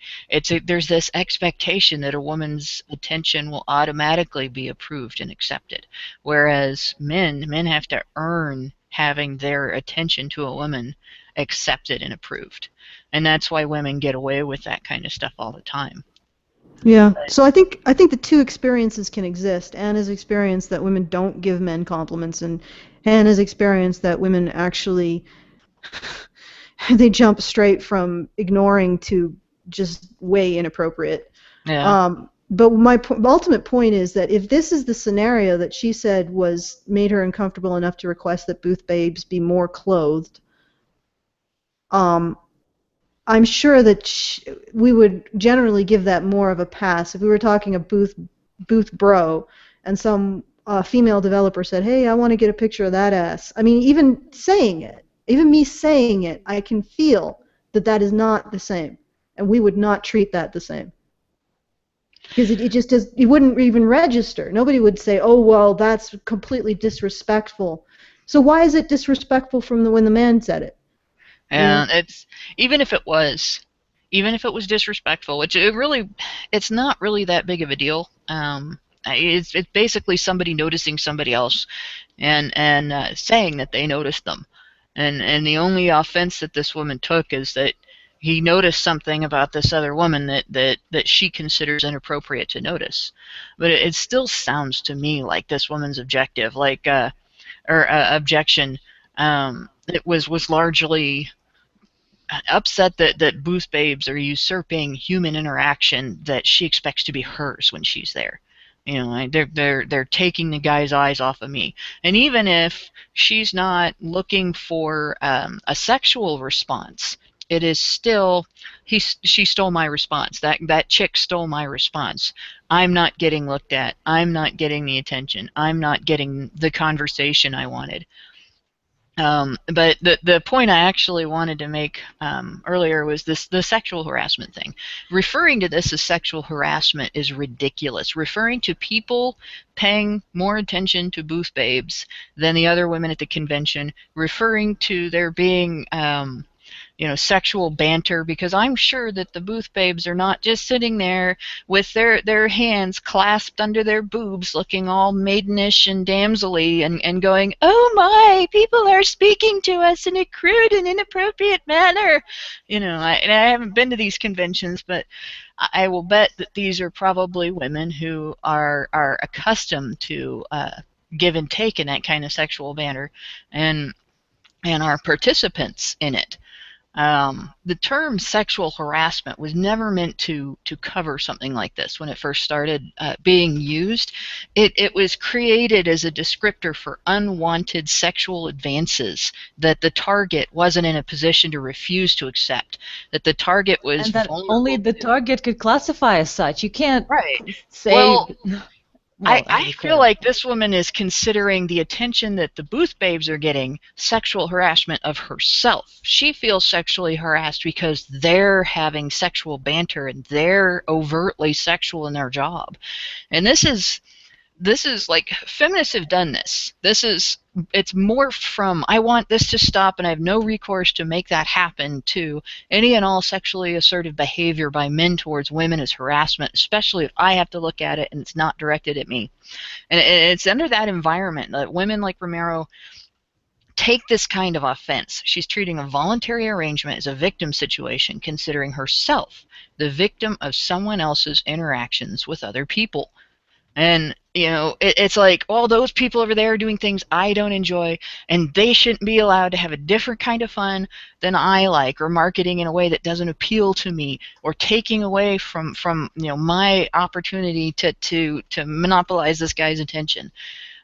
There's this expectation that a woman's attention will automatically be approved and accepted, whereas men have to earn having their attention to a woman accepted and approved. And that's why women get away with that kind of stuff all the time. Yeah. So I think the two experiences can exist. Anna's experience that women don't give men compliments, and Hannah's experience that women actually they jump straight from ignoring to just way inappropriate. Yeah. But my ultimate point is that if this is the scenario that she said made her uncomfortable enough to request that booth babes be more clothed, I'm sure that we would generally give that more of a pass if we were talking a booth bro and some female developer said, hey, I want to get a picture of that ass. I mean, even me saying it, I can feel that is not the same, and we would not treat that the same. Because it just does, it wouldn't even register. Nobody would say, oh, well, that's completely disrespectful. So why is it disrespectful from when the man said it? And it's even if it was disrespectful, which it's not really that big of a deal. It's basically somebody noticing somebody else and saying that they noticed them, and the only offense that this woman took is that he noticed something about this other woman that she considers inappropriate to notice. But it still sounds to me like this woman's objective, objection, it was largely upset that booth babes are usurping human interaction that she expects to be hers when she's there. You know, they're taking the guy's eyes off of me. And even if she's not looking for a sexual response, it is still she stole my response. That chick stole my response. I'm not getting looked at. I'm not getting the attention. I'm not getting the conversation I wanted. But the point I actually wanted to make earlier was the sexual harassment thing. Referring to this as sexual harassment is ridiculous. Referring to people paying more attention to booth babes than the other women at the convention, referring to there being sexual banter, because I'm sure that the booth babes are not just sitting there with their hands clasped under their boobs looking all maidenish and damsel-y and going, oh my, people are speaking to us in a crude and inappropriate manner. I haven't been to these conventions, but I will bet that these are probably women who are accustomed to give and take in that kind of sexual banter and are participants in it. The term sexual harassment was never meant to cover something like this when it first started being used. It was created as a descriptor for unwanted sexual advances that the target wasn't in a position to refuse to accept, that the target was and that only the target could classify as such. You can't say... Well, I feel like this woman is considering the attention that the booth babes are getting sexual harassment of herself. She feels sexually harassed because they're having sexual banter and they're overtly sexual in their job. And this is like, feminists have done this. It's morphed from, I want this to stop and I have no recourse to make that happen, to any and all sexually assertive behavior by men towards women as harassment, especially if I have to look at it and it's not directed at me. And it's under that environment that women like Romero take this kind of offense. She's treating a voluntary arrangement as a victim situation, considering herself the victim of someone else's interactions with other people. And, it's like, all those people over there are doing things I don't enjoy, and they shouldn't be allowed to have a different kind of fun than I like, or marketing in a way that doesn't appeal to me, or taking away from my opportunity to monopolize this guy's attention.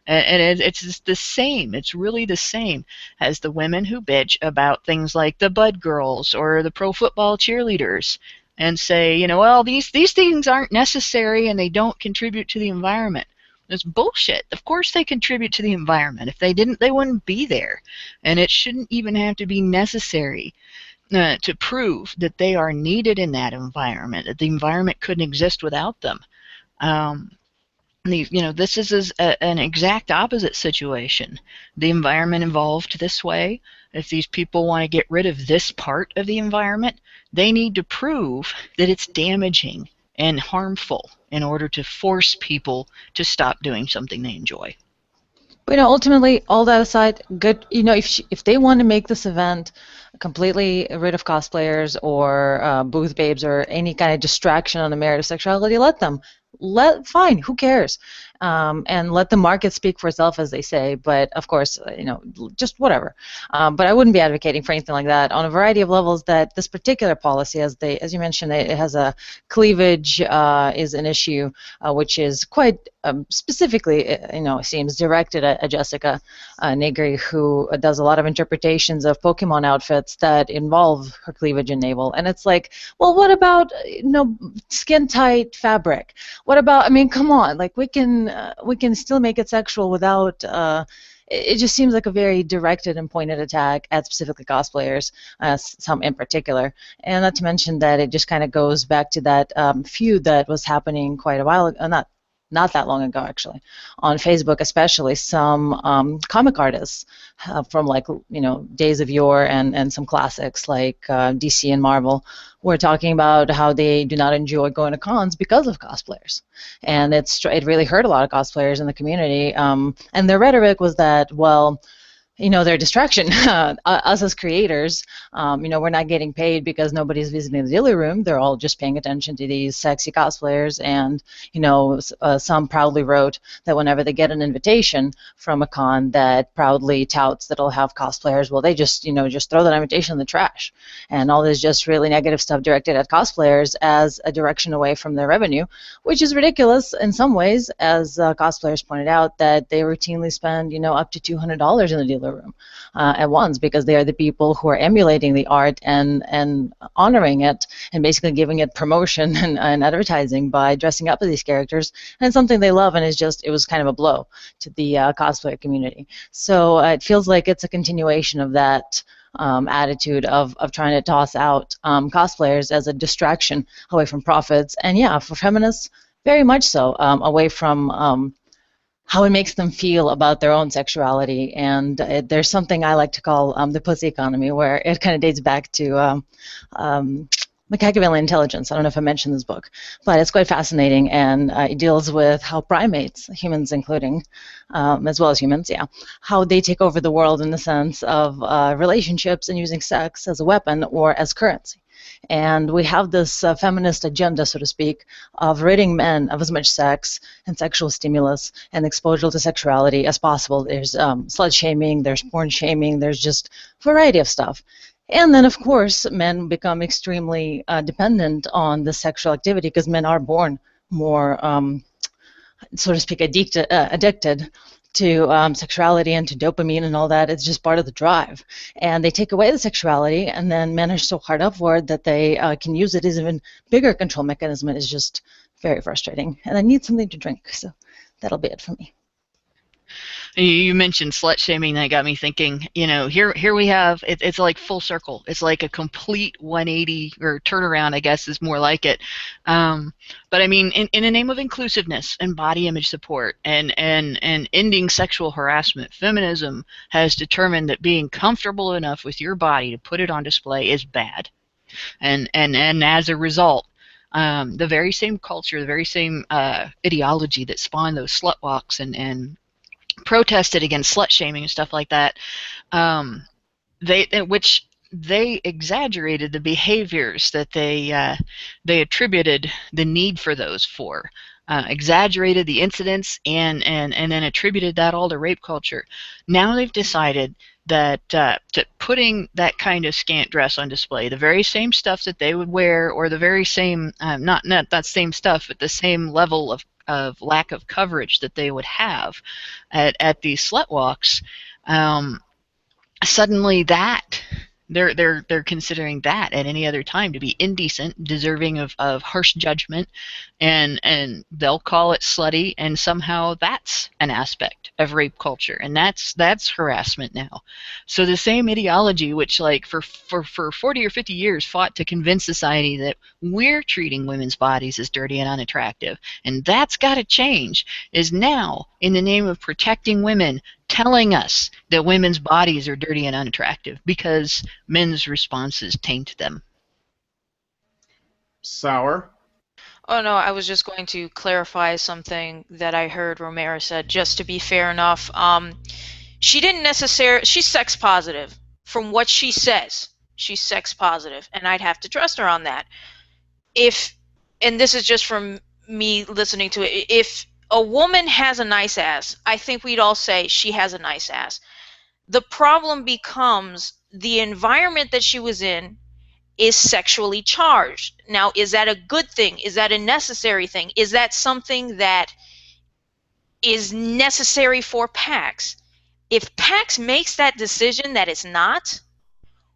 And it's just the same. It's really the same as the women who bitch about things like the Bud Girls or the pro football cheerleaders, and say, well, these things aren't necessary and they don't contribute to the environment. It's bullshit. Of course they contribute to the environment. If they didn't, they wouldn't be there. And it shouldn't even have to be necessary to prove that they are needed in that environment, that the environment couldn't exist without them. This is an exact opposite situation. The environment evolved this way. If these people want to get rid of this part of the environment, they need to prove that it's damaging and harmful in order to force people to stop doing something they enjoy. But ultimately, all that aside, good. If they want to make this event completely rid of cosplayers or booth babes or any kind of distraction on the merit of sexuality, let them. Fine, who cares? and let the market speak for itself, as they say. But of course, just whatever. But I wouldn't be advocating for anything like that on a variety of levels. That this particular policy, as you mentioned, it has a cleavage is an issue, which is quite specifically, it seems directed at Jessica Negri, who does a lot of interpretations of Pokemon outfits that involve her cleavage and navel. And it's like, well, what about skin tight fabric? What about? I mean, come on, like we can still make it sexual without. It just seems like a very directed and pointed attack at specifically cosplayers, some in particular. And not to mention that it just kind of goes back to that feud that was happening quite a while ago, not that long ago, actually, on Facebook, especially some comic artists from days of yore and some classics like DC and Marvel were talking about how they do not enjoy going to cons because of cosplayers, and it really hurt a lot of cosplayers in the community. And their rhetoric was that, well, their distraction. Us as creators, we're not getting paid because nobody's visiting the dealer room. They're all just paying attention to these sexy cosplayers. And, some proudly wrote that whenever they get an invitation from a con that proudly touts that it'll have cosplayers, well, they just throw that invitation in the trash. And all this just really negative stuff directed at cosplayers as a direction away from their revenue, which is ridiculous in some ways, as cosplayers pointed out, that they routinely spend, up to $200 in the dealer room at once, because they are the people who are emulating the art and honoring it and basically giving it promotion and advertising by dressing up as these characters, and it's something they love. And it was kind of a blow to the cosplayer community. So it feels like it's a continuation of that attitude of trying to toss out cosplayers as a distraction away from profits, and for feminists, very much so, away from how it makes them feel about their own sexuality. And there's something I like to call the pussy economy, where it kind of dates back to Machiavellian intelligence. I don't know if I mentioned this book, but it's quite fascinating, and it deals with how primates, humans including, as well as humans, how they take over the world in the sense of relationships and using sex as a weapon or as currency. And we have this feminist agenda, so to speak, of ridding men of as much sex and sexual stimulus and exposure to sexuality as possible. There's slut shaming, there's porn shaming, there's just a variety of stuff. And then, of course, men become extremely dependent on the sexual activity, because men are born more, so to speak, addicted to sexuality and to dopamine and all that. It's just part of the drive. And they take away the sexuality, and then men are so hard up for it that they can use it as an even bigger control mechanism. It is just very frustrating. And I need something to drink, so that'll be it for me. You mentioned slut shaming. That got me thinking. Here we have it's like full circle. It's like a complete 180 or turnaround, I guess, is more like it. But I mean, in the name of inclusiveness and body image support and ending sexual harassment, feminism has determined that being comfortable enough with your body to put it on display is bad, and as a result, the very same culture, the very same ideology that spawned those slut walks and protested against slut shaming and stuff like that, which they exaggerated the behaviors that they attributed the need for those for, exaggerated the incidents and then attributed that all to rape culture. Now they've decided that putting that kind of scant dress on display, the very same stuff that they would wear, or the very same not that same stuff, but the same level of lack of coverage that they would have at these slut walks, suddenly that they're considering that at any other time to be indecent, deserving of harsh judgment, and they'll call it slutty, and somehow that's an aspect of rape culture, and that's harassment now. So the same ideology, which like for 40 or 50 years fought to convince society that we're treating women's bodies as dirty and unattractive, and that's got to change, is now, in the name of protecting women, telling us that women's bodies are dirty and unattractive because men's responses taint them. Sour? Oh no, I was just going to clarify something that I heard Romero said, just to be fair enough. She didn't necessarily, she's sex positive. From what she says, she's sex positive, and I'd have to trust her on that. And this is just from me listening to it, if a woman has a nice ass. I think we'd all say she has a nice ass. The problem becomes the environment that she was in is sexually charged. Now, is that a good thing? Is that a necessary thing? Is that something that is necessary for PAX? If PAX makes that decision that it's not,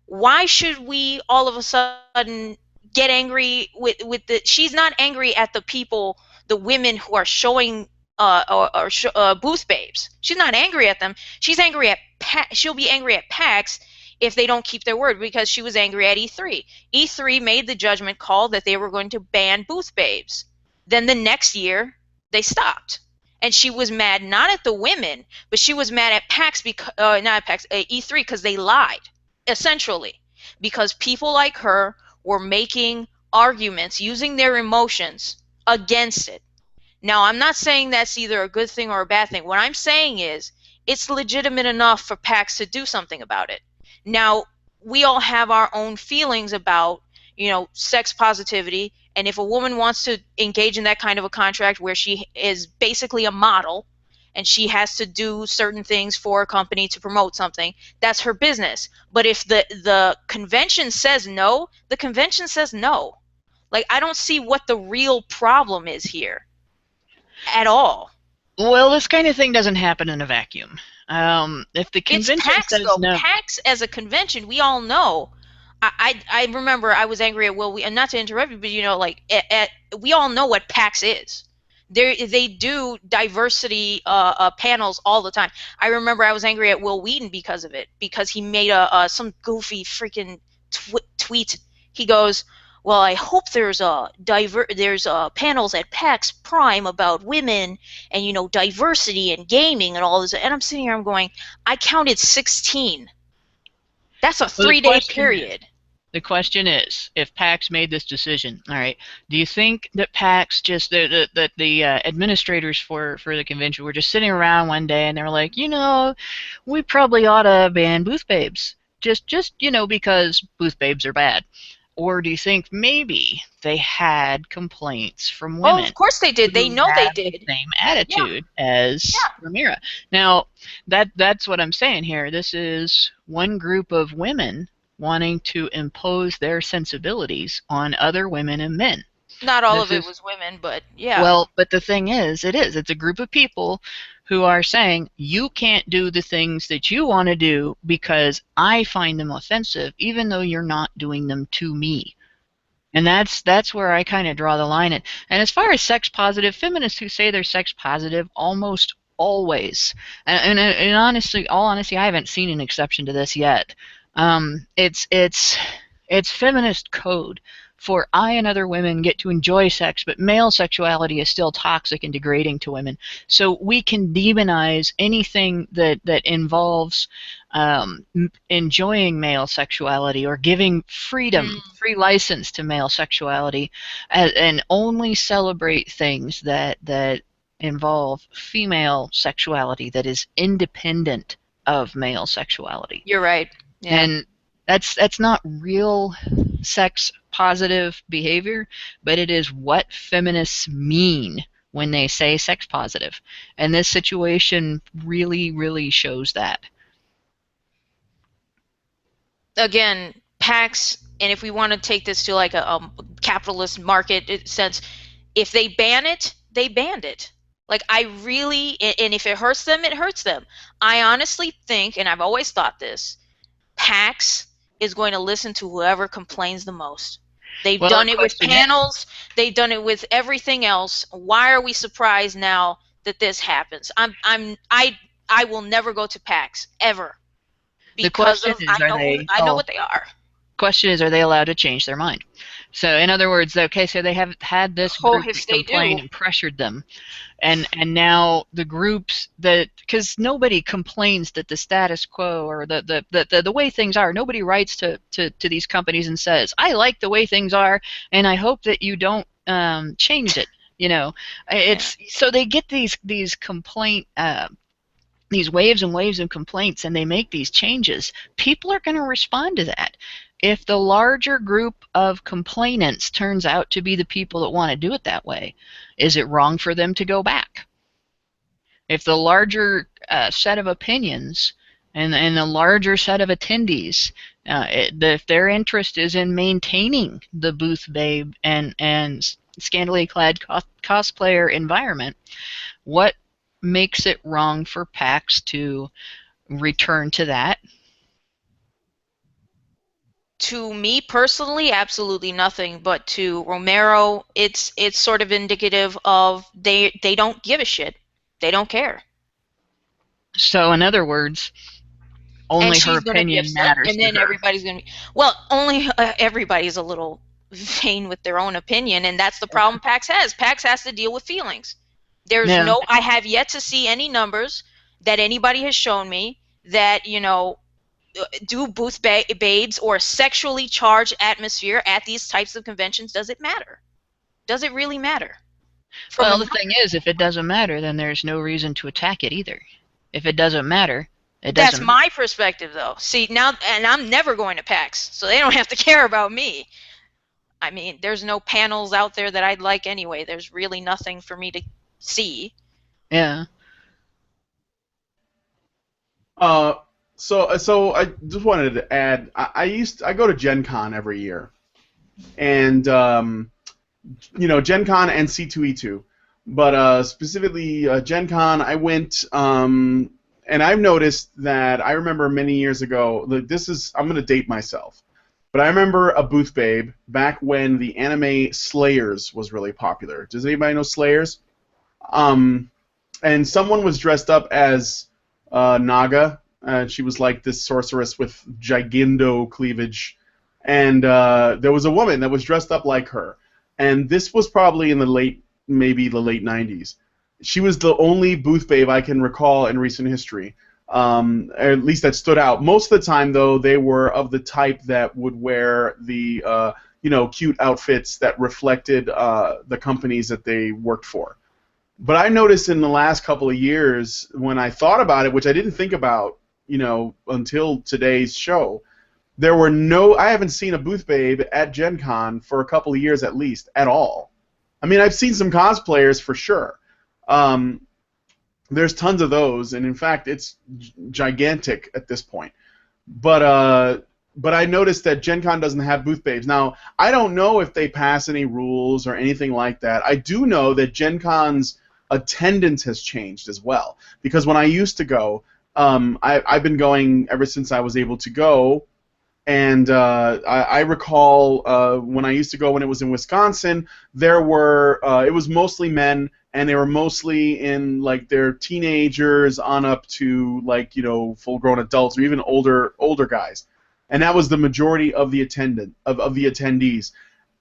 why should we all of a sudden get angry with the? She's not angry at the people, the women who are showing booth babes. She's not angry at them. She's angry at she'll be angry at PAX if they don't keep their word, because she was angry at E3. E3 made the judgment call that they were going to ban booth babes. Then the next year they stopped. And she was mad not at the women, but she was mad at PAX because not at PAX, E3, because they lied, essentially, because people like her were making arguments using their emotions against it. Now, I'm not saying that's either a good thing or a bad thing. What I'm saying is it's legitimate enough for PAX to do something about it. Now, we all have our own feelings about, sex positivity, and if a woman wants to engage in that kind of a contract where she is basically a model and she has to do certain things for a company to promote something, that's her business. But if the convention says no, the convention says no. Like, I don't see what the real problem is here at all. Well, this kind of thing doesn't happen in a vacuum. If the convention it's PAX, says though. no, PAX as a convention, we all know. I remember I was angry at Will, and not to interrupt you, but we all know what PAX is. They do diversity panels all the time. I remember I was angry at Will Wheaton because of it, because he made some goofy freaking tweet. He goes, "Well, I hope there's panels at PAX Prime about women and diversity and gaming and all this." And I'm sitting here, I'm going, I counted 16. That's a 3-day period. The question is, if PAX made this decision, all right, do you think that PAX just the administrators for the convention were just sitting around one day and they were like, we probably ought to ban booth babes, just because booth babes are bad? Or do you think maybe they had complaints from women? Oh, of course they did. They know they did. The same attitude as Ramira. Now, that's what I'm saying here. This is one group of women wanting to impose their sensibilities on other women and men. Not all of it was women, but yeah. Well, but the thing is, it's a group of people who are saying, you can't do the things that you want to do because I find them offensive, even though you're not doing them to me. And that's where I kind of draw the line. And as far as sex positive, feminists who say they're sex positive almost always, and honestly, I haven't seen an exception to this yet. It's feminist code for I and other women get to enjoy sex, but male sexuality is still toxic and degrading to women. So we can demonize anything that involves enjoying male sexuality or giving freedom, free license to male sexuality, and only celebrate things that involve female sexuality that is independent of male sexuality. You're right. Yeah. And that's not real sex positive behavior, but it is what feminists mean when they say sex positive. And this situation really, really shows that. Again, PAX, and if we want to take this to like a capitalist market sense, if they ban it, they banned it. Like, I really, and if it hurts them, it hurts them. I honestly think, and I've always thought this, PAX is going to listen to whoever complains the most. They've done it with panels. They've done it with everything else. Why are we surprised now that this happens? I will never go to PAX ever because I know what they are. Question is, are they allowed to change their mind? So, in other words, okay, so they have had this group complain and pressured them, and now the groups that, because nobody complains that the status quo or the way things are, nobody writes to these companies and says, I like the way things are, and I hope that you don't change it. So they get these complaint. These waves and waves of complaints, and they make these changes. People are going to respond to that. If the larger group of complainants turns out to be the people that want to do it that way, is it wrong for them to go back? If the larger set of opinions and the larger set of attendees, if their interest is in maintaining the booth babe and scantily clad cosplayer environment, what makes it wrong for PAX to return to that? To me personally, absolutely nothing. But to Romero, it's sort of indicative of they don't give a shit. They don't care. So in other words, only her opinion matters. And then everybody's going to be, well, only everybody's a little vain with their own opinion, and that's the problem PAX has. PAX has to deal with feelings. There's I have yet to see any numbers that anybody has shown me that, do booth babes or sexually charged atmosphere at these types of conventions. Does it matter? Does it really matter? Well, the thing is, if it doesn't matter, then there's no reason to attack it either. If it doesn't matter, it doesn't. That's my perspective, though. See, now, and I'm never going to PAX, so they don't have to care about me. I mean, there's no panels out there that I'd like anyway. There's really nothing for me to see. Yeah. So I just wanted to add, I go to Gen Con every year, and Gen Con and C2E2, but specifically Gen Con, I went, and I've noticed that I remember many years ago. I'm going to date myself, but I remember a booth babe back when the anime Slayers was really popular. Does anybody know Slayers? And someone was dressed up as Naga. She was like this sorceress with giganto cleavage, and there was a woman that was dressed up like her. And this was probably in the late 90s. She was the only booth babe I can recall in recent history, or at least that stood out. Most of the time, though, they were of the type that would wear the cute outfits that reflected the companies that they worked for. But I noticed in the last couple of years, when I thought about it, which I didn't think about, until today's show, I haven't seen a booth babe at Gen Con for a couple of years at least, at all. I mean, I've seen some cosplayers for sure. There's tons of those, and in fact, it's gigantic at this point. But I noticed that Gen Con doesn't have booth babes. Now, I don't know if they pass any rules or anything like that. I do know that Gen Con's attendance has changed as well, because when I used to go, I've been going ever since I was able to go, and I recall when I used to go when it was in Wisconsin, it was mostly men, and they were mostly in like their teenagers on up to full-grown adults or even older guys, and that was the majority of the attendees.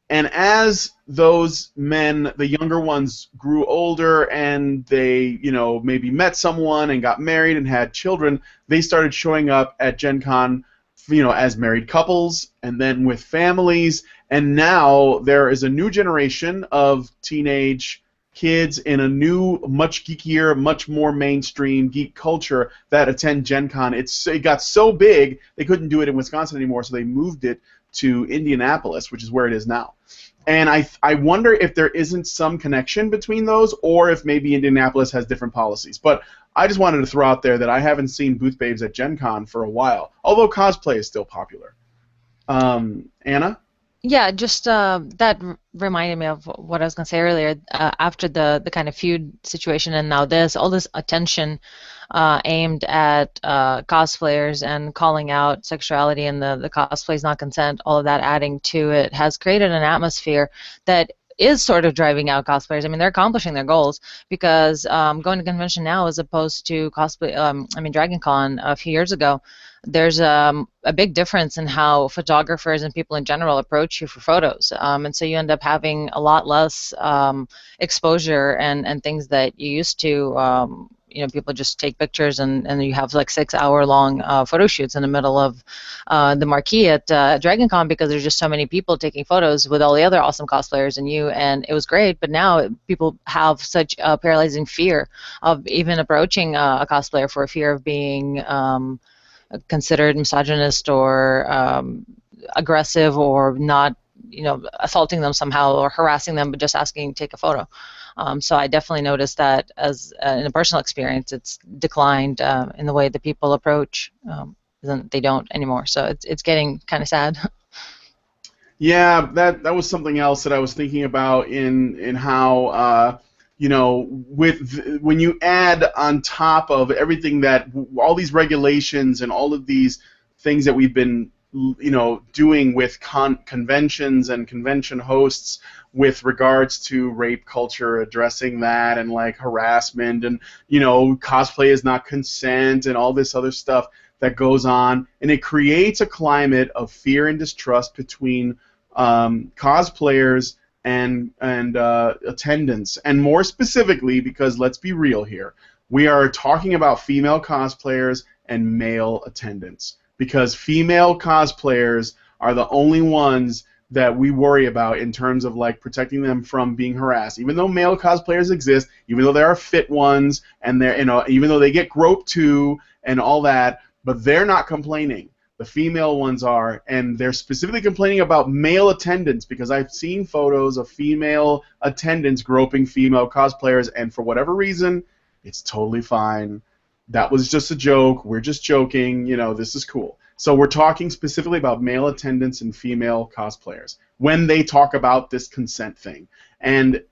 And as those men, the younger ones, grew older and they, maybe met someone and got married and had children, they started showing up at Gen Con, as married couples and then with families. And now there is a new generation of teenage kids in a new, much geekier, much more mainstream geek culture that attend Gen Con. It got so big they couldn't do it in Wisconsin anymore, so they moved it to Indianapolis, which is where it is now. And I wonder if there isn't some connection between those, or if maybe Indianapolis has different policies. But I just wanted to throw out there that I haven't seen booth babes at Gen Con for a while, although cosplay is still popular. Anna? Yeah, just that reminded me of what I was going to say earlier. After the kind of feud situation and now all this attention aimed at cosplayers and calling out sexuality and the cosplays not consent, all of that adding to it has created an atmosphere that is sort of driving out cosplayers. I mean, they're accomplishing their goals because going to convention now as opposed to Dragon Con a few years ago, there's a big difference in how photographers and people in general approach you for photos. And so you end up having a lot less exposure and things that you used to, people just take pictures and you have like 6-hour-long photo shoots in the middle of the marquee at Dragon Con because there's just so many people taking photos with all the other awesome cosplayers and you, and it was great, but now people have such a paralyzing fear of even approaching a cosplayer for fear of being considered misogynist or aggressive or not, assaulting them somehow or harassing them, but just asking to take a photo. So I definitely noticed that as in a personal experience, it's declined in the way that people approach. They don't anymore. So it's getting kind of sad. Yeah, that was something else that I was thinking about in how when you add on top of everything that all these regulations and all of these things that we've been doing with conventions and convention hosts with regards to rape culture, addressing that, and like harassment, and cosplay is not consent, and all this other stuff that goes on, and it creates a climate of fear and distrust between cosplayers and attendants, and more specifically, because let's be real here, we are talking about female cosplayers and male attendants, because female cosplayers are the only ones that we worry about in terms of like protecting them from being harassed. Even though male cosplayers exist, even though there are fit ones, and they're even though they get groped too and all that, but they're not complaining. The female ones are, and they're specifically complaining about male attendants, because I've seen photos of female attendants groping female cosplayers, and for whatever reason, it's totally fine. That was just a joke. We're just joking. This is cool. So we're talking specifically about male attendants and female cosplayers when they talk about this consent thing. And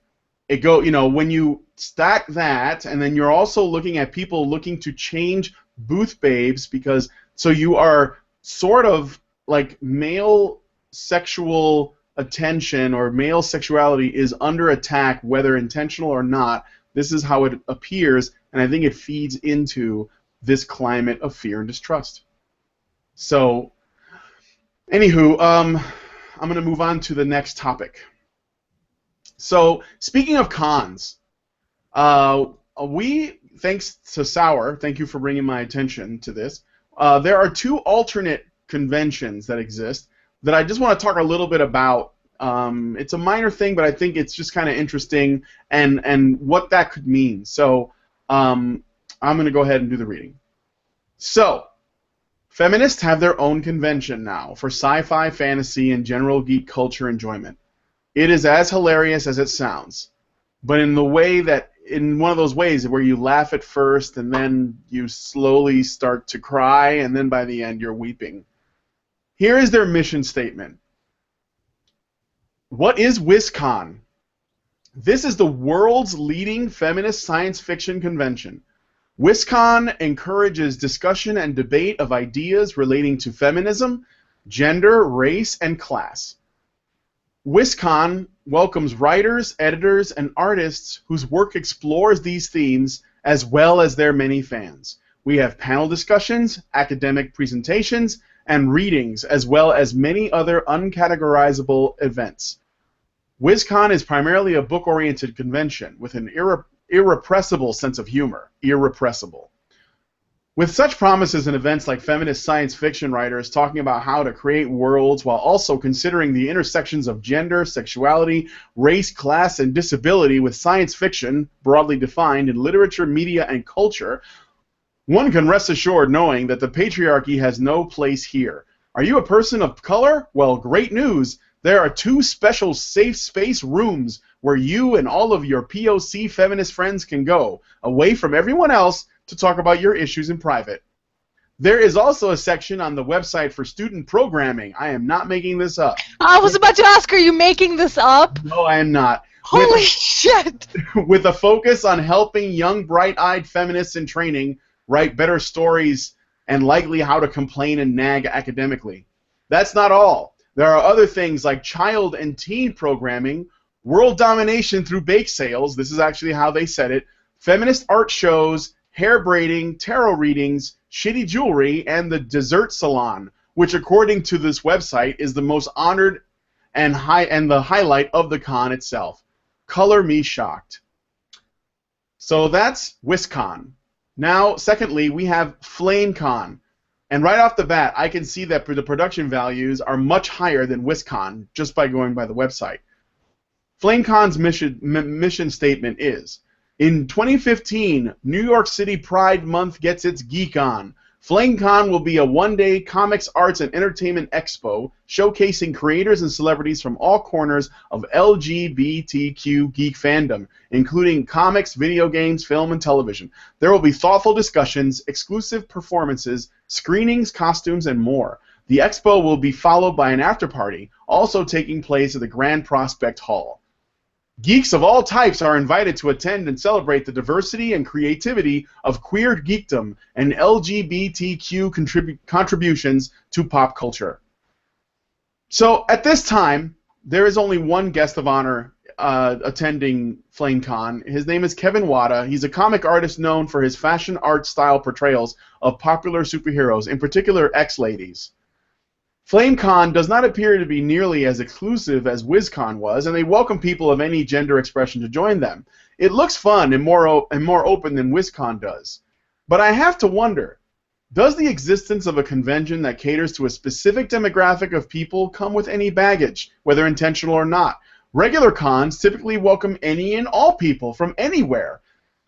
when you stack that, and then you're also looking at people looking to change booth babes, because so you are sort of like male sexual attention or male sexuality is under attack, whether intentional or not. This is how it appears, and I think it feeds into this climate of fear and distrust. So, anywho, I'm going to move on to the next topic. So, speaking of cons, thanks to Sour, thank you for bringing my attention to this, there are two alternate conventions that exist that I just want to talk a little bit about. It's a minor thing, but I think it's just kind of interesting and what that could mean. So I'm going to go ahead and do the reading. So, feminists have their own convention now for sci-fi, fantasy, and general geek culture enjoyment. It is as hilarious as it sounds, but in one of those ways where you laugh at first and then you slowly start to cry, and then by the end you're weeping. Here is their mission statement. What is WisCon? This is the world's leading feminist science fiction convention. WisCon encourages discussion and debate of ideas relating to feminism, gender, race, and class. WisCon welcomes writers, editors, and artists whose work explores these themes, as well as their many fans. We have panel discussions, academic presentations, and readings, as well as many other uncategorizable events. WisCon is primarily a book-oriented convention with an irrepressible sense of humor. Irrepressible. With such promises in events like feminist science fiction writers talking about how to create worlds while also considering the intersections of gender, sexuality, race, class, and disability with science fiction, broadly defined, in literature, media, and culture, one can rest assured knowing that the patriarchy has no place here. Are you a person of color? Well, great news! There are two special safe space rooms where you and all of your POC feminist friends can go, away from everyone else, to talk about your issues in private. There is also a section on the website for student programming. I am not making this up. I was about to ask, are you making this up? No, I am not. Holy shit! With a focus on helping young, bright-eyed feminists in training write better stories and likely how to complain and nag academically. That's not all. There are other things like child and teen programming, world domination through bake sales, this is actually how they said it, feminist art shows, hair braiding, tarot readings, shitty jewelry, and the dessert salon, which according to this website is the most honored and the highlight of the con itself. Color me shocked. So that's WisCon. Now, secondly, we have FlameCon. And right off the bat, I can see that the production values are much higher than WisCon just by going by the website. FlameCon's mission statement is, in 2015, New York City Pride Month gets its geek on. FlameCon will be a one-day comics, arts, and entertainment expo showcasing creators and celebrities from all corners of LGBTQ geek fandom, including comics, video games, film, and television. There will be thoughtful discussions, exclusive performances, screenings, costumes, and more. The expo will be followed by an after-party, also taking place at the Grand Prospect Hall. Geeks of all types are invited to attend and celebrate the diversity and creativity of queer geekdom and LGBTQ contributions to pop culture. So at this time, there is only one guest of honor attending FlameCon. His name is Kevin Wada. He's a comic artist known for his fashion art style portrayals of popular superheroes, in particular X-Ladies. FlameCon does not appear to be nearly as exclusive as WizCon was, and they welcome people of any gender expression to join them. It looks fun and more open than WizCon does. But I have to wonder, does the existence of a convention that caters to a specific demographic of people come with any baggage, whether intentional or not? Regular cons typically welcome any and all people from anywhere.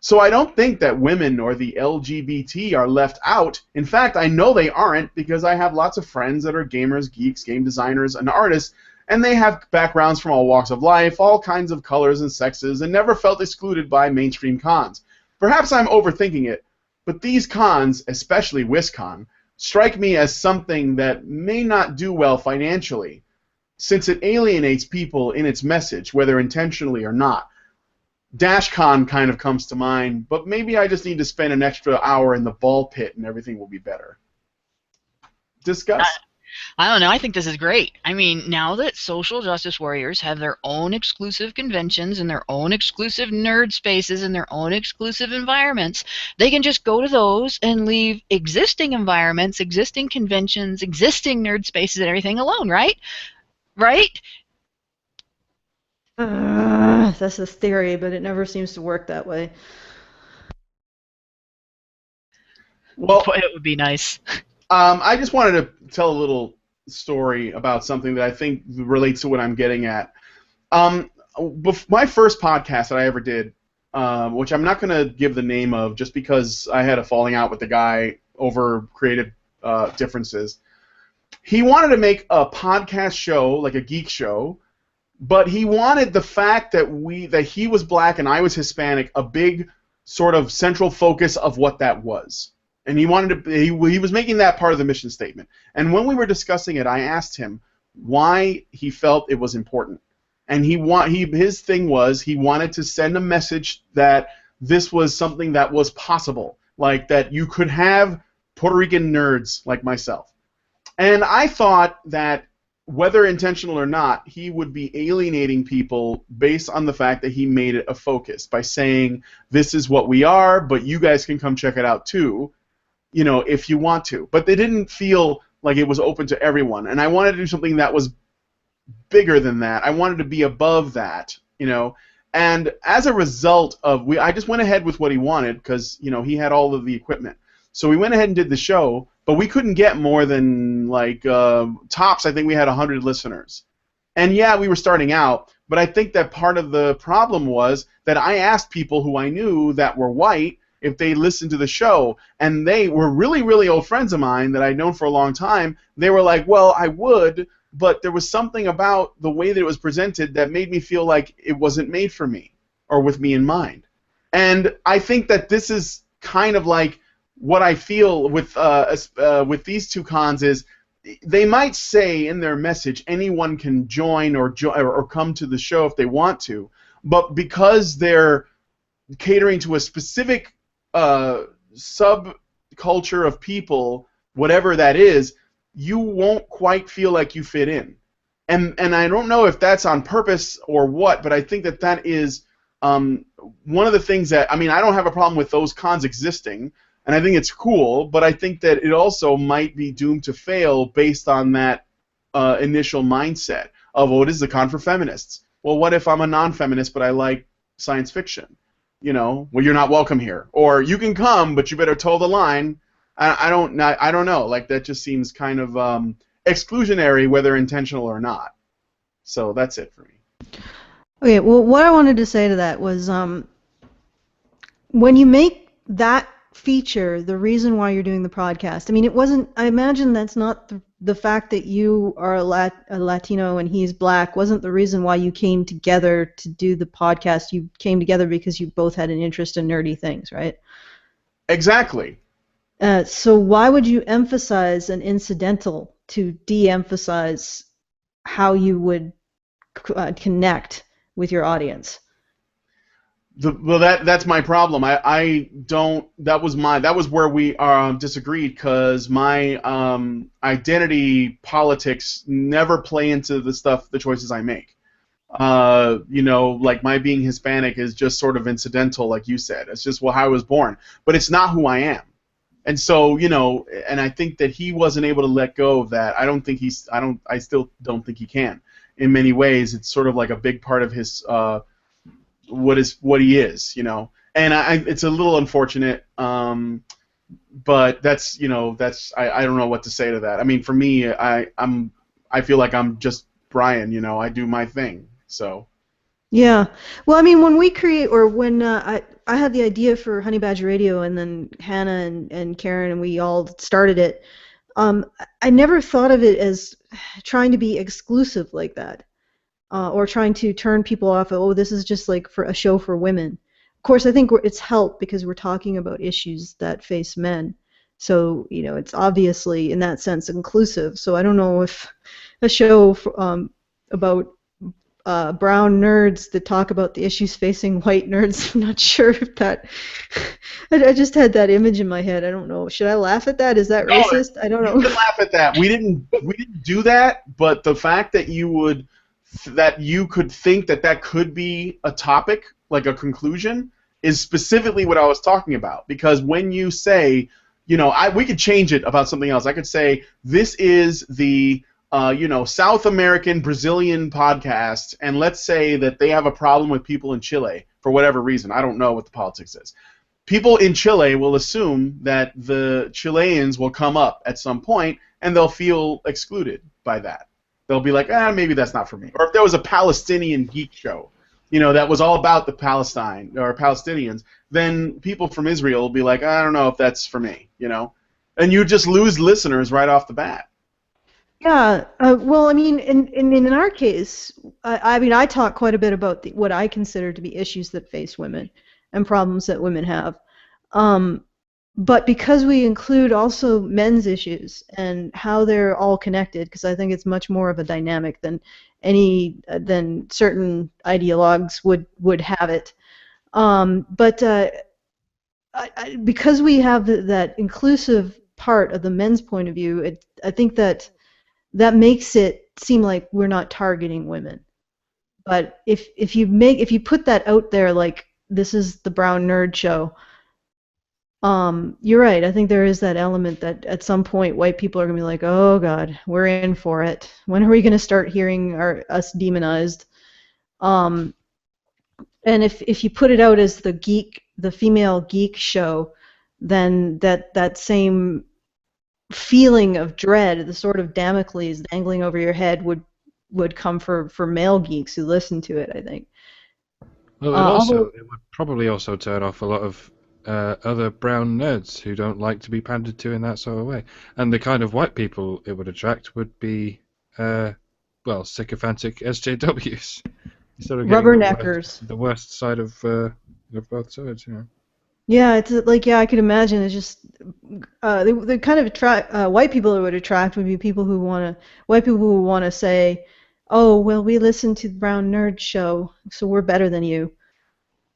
So I don't think that women or the LGBT are left out. In fact, I know they aren't because I have lots of friends that are gamers, geeks, game designers, and artists, and they have backgrounds from all walks of life, all kinds of colors and sexes, and never felt excluded by mainstream cons. Perhaps I'm overthinking it, but these cons, especially WizCon, strike me as something that may not do well financially, since it alienates people in its message, whether intentionally or not. DashCon kind of comes to mind, but maybe I just need to spend an extra hour in the ball pit and everything will be better. Discuss. I don't know. I think this is great. I mean, now that social justice warriors have their own exclusive conventions and their own exclusive nerd spaces and their own exclusive environments, they can just go to those and leave existing environments, existing conventions, existing nerd spaces and everything alone, right? Right? That's a theory, but it never seems to work that way. Well, it would be nice. I just wanted to tell a little story about something that I think relates to what I'm getting at. My first podcast that I ever did, which I'm not going to give the name of just because I had a falling out with the guy over creative differences. He wanted to make a podcast show, like a geek show, but he wanted the fact that he was black and I was Hispanic a big sort of central focus of what that was. And he wanted to he was making that part of the mission statement. And when we were discussing it, I asked him why he felt it was important. And his thing was he wanted to send a message that this was something that was possible, like that you could have Puerto Rican nerds like myself. And I thought that whether intentional or not, he would be alienating people based on the fact that he made it a focus by saying, this is what we are, but you guys can come check it out too, you know, if you want to. But they didn't feel like it was open to everyone. And I wanted to do something that was bigger than that. I wanted to be above that, you know. And as a result of, I just went ahead with what he wanted because, you know, he had all of the equipment. So we went ahead and did the show, but we couldn't get more than, like, tops, I think we had 100 listeners. And yeah, we were starting out, but I think that part of the problem was that I asked people who I knew that were white if they listened to the show, and they were really, really old friends of mine that I'd known for a long time. They were like, well, I would, but there was something about the way that it was presented that made me feel like it wasn't made for me or with me in mind. And I think that this is kind of like what I feel with these two cons is they might say in their message anyone can join or come to the show if they want to, but because they're catering to a specific subculture of people, whatever that is, you won't quite feel like you fit in. And I don't know if that's on purpose or what, but I think that that is one of the things that, I mean, I don't have a problem with those cons existing, and I think it's cool, but I think that it also might be doomed to fail based on that initial mindset of, oh, this is a con for feminists. Well, what if I'm a non-feminist but I like science fiction? You know, well, you're not welcome here. Or you can come, but you better toe the line. I don't know. Like, that just seems kind of exclusionary, whether intentional or not. So that's it for me. Okay, well, what I wanted to say to that was when you make that feature the reason why you're doing the podcast? I mean, it wasn't. I imagine that's not the fact that you are a Latino and he's black wasn't the reason why you came together to do the podcast. You came together because you both had an interest in nerdy things, right? Exactly. So why would you emphasize an incidental to de-emphasize how you would connect with your audience? Well, that's my problem. I don't. That was where we disagreed, because my identity politics never play into the choices I make. Like my being Hispanic is just sort of incidental, like you said. It's just how I was born, but it's not who I am. And so, and I think that he wasn't able to let go of that. I still don't think he can. In many ways, it's sort of like a big part of his what he is, and it's a little unfortunate, but that's I don't know what to say to that. I mean, for me, I feel like I'm just Brian, I do my thing, so. Yeah, well, I mean, when we create, or when I had the idea for Honey Badger Radio, and then Hannah and Karen and we all started it, I never thought of it as trying to be exclusive like that. Or trying to turn people off. Oh, this is just like for a show for women. Of course, I think it's helped because we're talking about issues that face men. So it's obviously in that sense inclusive. So I don't know if a show about brown nerds that talk about the issues facing white nerds. I'm not sure if that. I just had that image in my head. I don't know. Should I laugh at that? Is that racist? I don't know. You can laugh at that. We didn't do that, but the fact that you could think that could be a topic, like a conclusion, is specifically what I was talking about. Because when you say, we could change it about something else. I could say, this is the, South American Brazilian podcast, and let's say that they have a problem with people in Chile for whatever reason. I don't know what the politics is. People in Chile will assume that the Chileans will come up at some point, and they'll feel excluded by that. They'll be like, maybe that's not for me. Or if there was a Palestinian geek show, that was all about the Palestine or Palestinians, then people from Israel will be like, I don't know if that's for me, and you just lose listeners right off the bat. Yeah. Well, I mean, in our case, I talk quite a bit about what I consider to be issues that face women and problems that women have. But because we include also men's issues and how they're all connected, because I think it's much more of a dynamic than certain ideologues would have it. Because we have that inclusive part of the men's point of view, I think that makes it seem like we're not targeting women. But if you put that out there, like this is the brown nerd show. You're right. I think there is that element that at some point white people are going to be like, oh God, we're in for it. When are we going to start hearing us demonized? And if you put it out as the female geek show, then that same feeling of dread, the sort of Damocles dangling over your head would come for male geeks who listen to it, I think. Well, it would probably also turn off a lot of other brown nerds who don't like to be pandered to in that sort of way. And the kind of white people it would attract would be, sycophantic SJWs. Sort of rubberneckers. The worst side of both sides, Yeah, it's like, I could imagine. It's just the kind of attract white people it would attract would be white people who want to say, oh, well, we listen to the Brown Nerd Show, so we're better than you,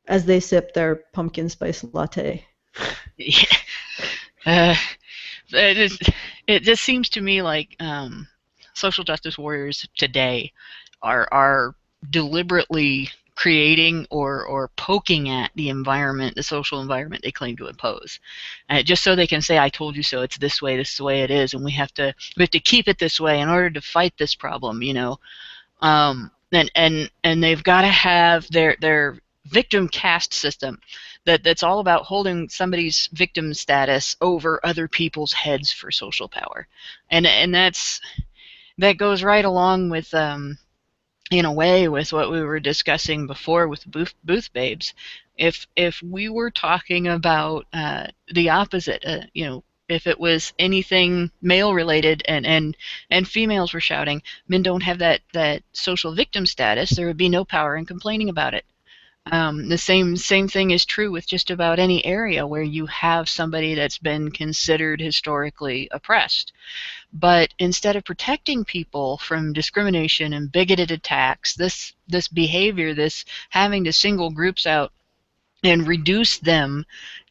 as they sip their pumpkin spice latte. Yeah. It just seems to me like social justice warriors today are deliberately creating or poking at the social environment they claim to impose, just so they can say, I told you so, it's this is the way it is, and we have to keep it this way in order to fight this problem, and they've got to have their victim caste system that's all about holding somebody's victim status over other people's heads for social power, and that goes right along with in a way with what we were discussing before with booth babes. If we were talking about the opposite, if it was anything male related and females were shouting, men don't have that social victim status, there would be no power in complaining about it. The same thing is true with just about any area where you have somebody that's been considered historically oppressed. But instead of protecting people from discrimination and bigoted attacks, this behavior, this having to single groups out and reduce them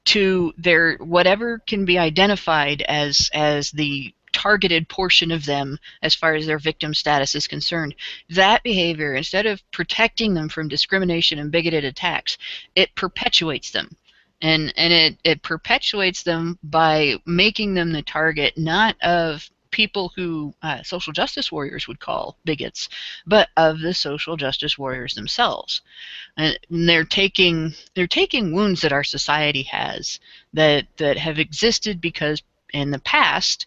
to their whatever can be identified as the targeted portion of them as far as their victim status is concerned, that behavior, instead of protecting them from discrimination and bigoted attacks, it perpetuates them. And it perpetuates them by making them the target not of people who social justice warriors would call bigots, but of the social justice warriors themselves. And they're taking wounds that our society has that have existed because in the past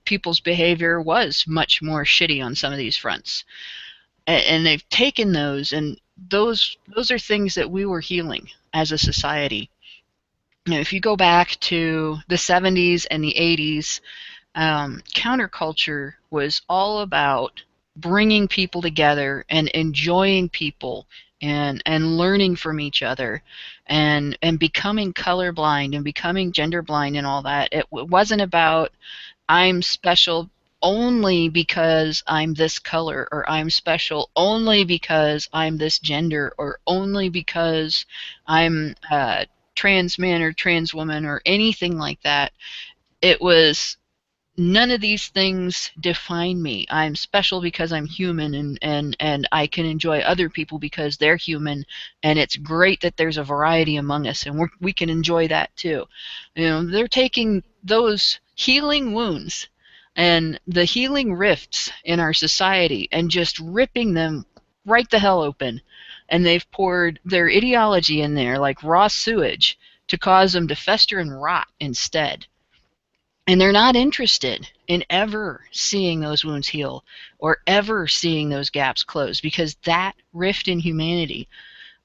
people's behavior was much more shitty on some of these fronts, and they've taken those, and those are things that we were healing as a society. If you go back to the 70s and the 80s, counterculture was all about bringing people together and enjoying people and learning from each other and becoming colorblind and becoming gender blind and all that. It wasn't about I'm special only because I'm this color, or I'm special only because I'm this gender, or only because I'm trans man or trans woman or anything like that. It was none of these things define me. I'm special because I'm human, and I can enjoy other people because they're human, and it's great that there's a variety among us, and we can enjoy that too. They're taking those healing wounds and the healing rifts in our society and just ripping them right the hell open, and they've poured their ideology in there like raw sewage to cause them to fester and rot instead. And they're not interested in ever seeing those wounds heal or ever seeing those gaps close, because that rift in humanity,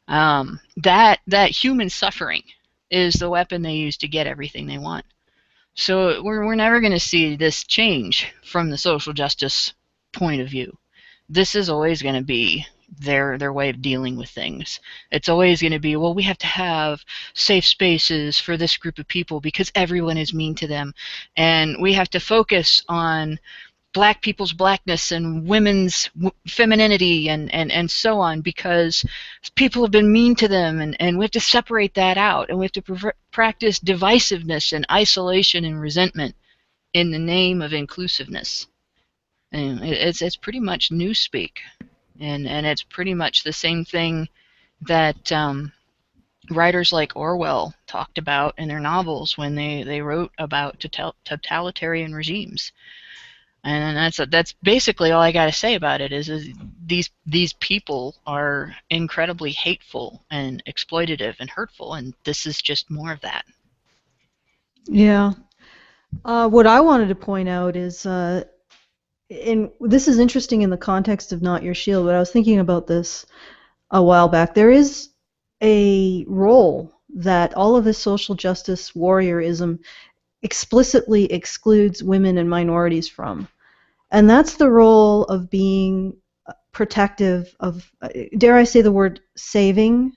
that human suffering is the weapon they use to get everything they want. So we're never going to see this change from the social justice point of view. This is always going to be their way of dealing with things. It's always going to be, well, we have to have safe spaces for this group of people because everyone is mean to them, and we have to focus on black people's blackness and women's femininity and so on because people have been mean to them, and we have to separate that out, and we have to practice divisiveness and isolation and resentment in the name of inclusiveness. And it's pretty much newspeak. And it's pretty much the same thing that writers like Orwell talked about in their novels when they wrote about totalitarian regimes. And that's basically all I got to say about it. Is these people are incredibly hateful and exploitative and hurtful, and this is just more of that. Yeah. What I wanted to point out is, and this is interesting in the context of Not Your Shield, but I was thinking about this a while back. There is a role that all of this social justice warriorism explicitly excludes women and minorities from, and that's the role of being protective of, dare I say the word, saving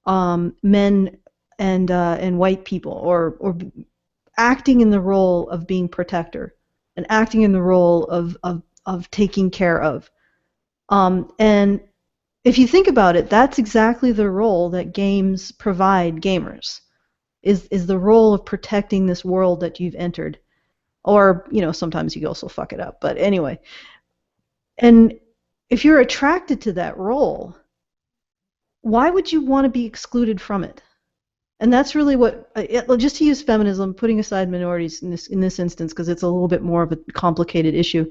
men and white people, or acting in the role of being protector and acting in the role of taking care of. And if you think about it, that's exactly the role that games provide gamers, is the role of protecting this world that you've entered. Or, sometimes you also fuck it up, but anyway. And if you're attracted to that role, why would you want to be excluded from it? And that's really what, just to use feminism, putting aside minorities in this instance, because it's a little bit more of a complicated issue.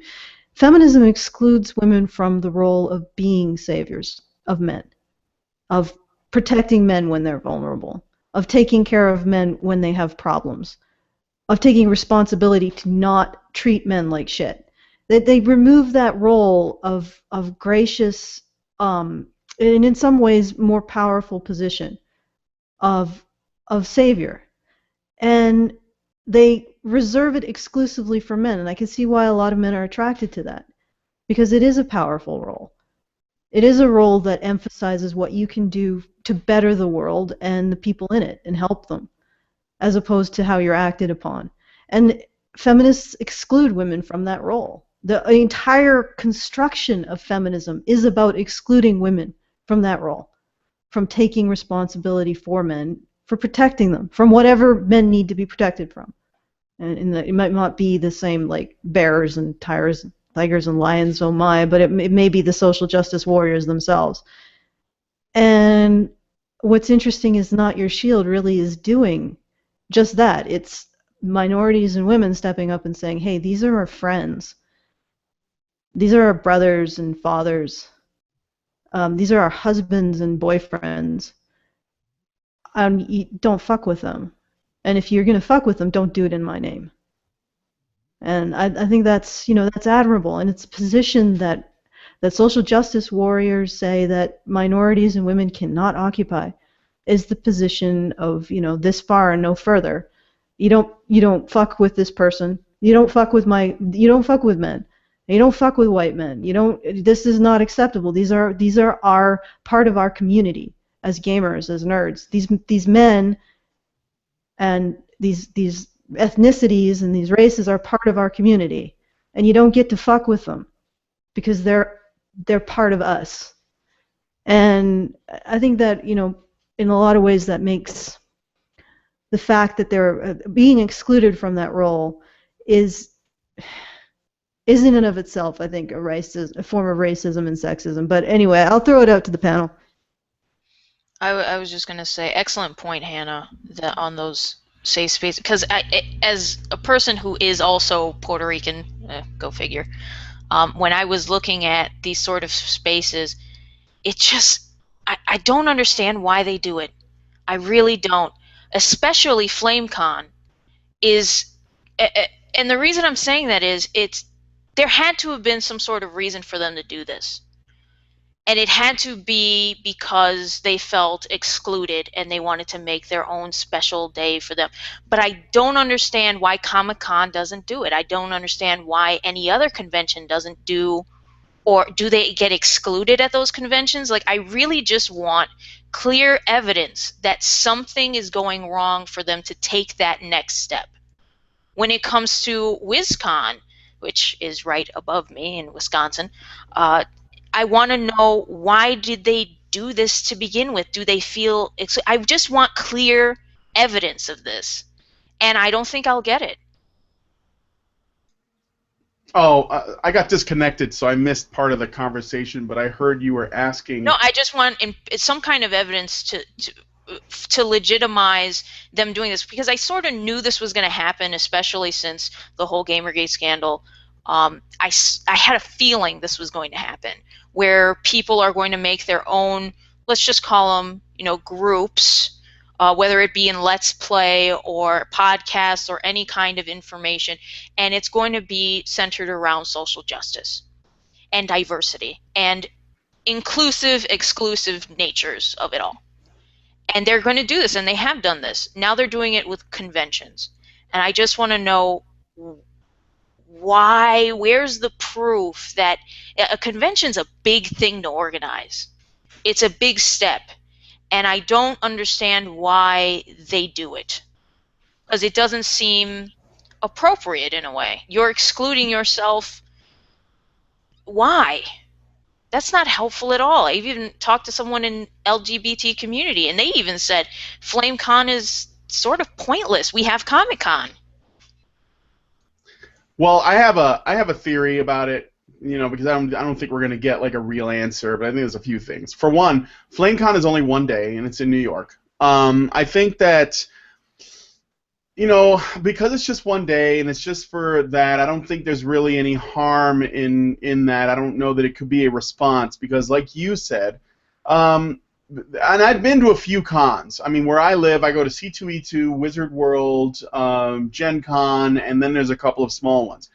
Feminism excludes women from the role of being saviors of men, of protecting men when they're vulnerable, of taking care of men when they have problems, of taking responsibility to not treat men like shit. They remove that role of gracious, and in some ways more powerful position of savior, and they reserve it exclusively for men. And I can see why a lot of men are attracted to that, because it is a powerful role. It is a role that emphasizes what you can do to better the world and the people in it and help them, as opposed to how you're acted upon. And feminists exclude women from that role. The entire construction of feminism is about excluding women from that role, from taking responsibility for men, for protecting them from whatever men need to be protected from. And it might not be the same like bears and tigers and lions, oh my, but it may be the social justice warriors themselves. And what's interesting is Not Your Shield really is doing just that. It's minorities and women stepping up and saying, hey, these are our friends. These are our brothers and fathers. These are our husbands and boyfriends. You don't fuck with them. And if you're going to fuck with them, don't do it in my name. And I think that's, that's admirable. And it's a position that social justice warriors say that minorities and women cannot occupy, is the position of, this far and no further. You don't fuck with this person. You don't fuck with men. You don't fuck with white men. This is not acceptable. These are our part of our community as gamers, as nerds. These men and these ethnicities and these races are part of our community, and you don't get to fuck with them because they're part of us. And I think that, in a lot of ways that makes the fact that they're being excluded from that role is in and of itself, I think, a form of racism and sexism. But anyway, I'll throw it out to the panel. I was just going to say, excellent point, Hannah, on those safe spaces. Because as a person who is also Puerto Rican, go figure, when I was looking at these sort of spaces, it just, I don't understand why they do it. I really don't. Especially FlameCon is, and the reason I'm saying that is, there had to have been some sort of reason for them to do this. And it had to be because they felt excluded and they wanted to make their own special day for them. But I don't understand why Comic-Con doesn't do it. I don't understand why any other convention doesn't do, or do they get excluded at those conventions? Like, I really just want clear evidence that something is going wrong for them to take that next step. When it comes to WizCon, which is right above me in Wisconsin, I want to know, why did they do this to begin with? Do they feel... I just want clear evidence of this, and I don't think I'll get it. Oh, I got disconnected, so I missed part of the conversation, but I heard you were asking... No, I just want some kind of evidence to legitimize them doing this, because I sort of knew this was going to happen, especially since the whole Gamergate scandal. I had a feeling this was going to happen, where people are going to make their own, let's just call them, groups, whether it be in Let's Play or podcasts or any kind of information, and it's going to be centered around social justice and diversity and inclusive, exclusive natures of it all. And they're going to do this, and they have done this. Now they're doing it with conventions. And I just want to know why, where's the proof that a convention's a big thing to organize? It's a big step. And I don't understand why they do it. Because it doesn't seem appropriate in a way. You're excluding yourself. Why? That's not helpful at all. I've even talked to someone in LGBT community, and they even said FlameCon is sort of pointless. We have Comic-Con. Well, I have a theory about it, because I don't think we're going to get like a real answer, but I think there's a few things. For one, FlameCon is only one day, and it's in New York. I think that, because it's just one day and it's just for that, I don't think there's really any harm in that. I don't know that it could be a response, because like you said, and I've been to a few cons. I mean, where I live, I go to C2E2, Wizard World, Gen Con, and then there's a couple of small ones.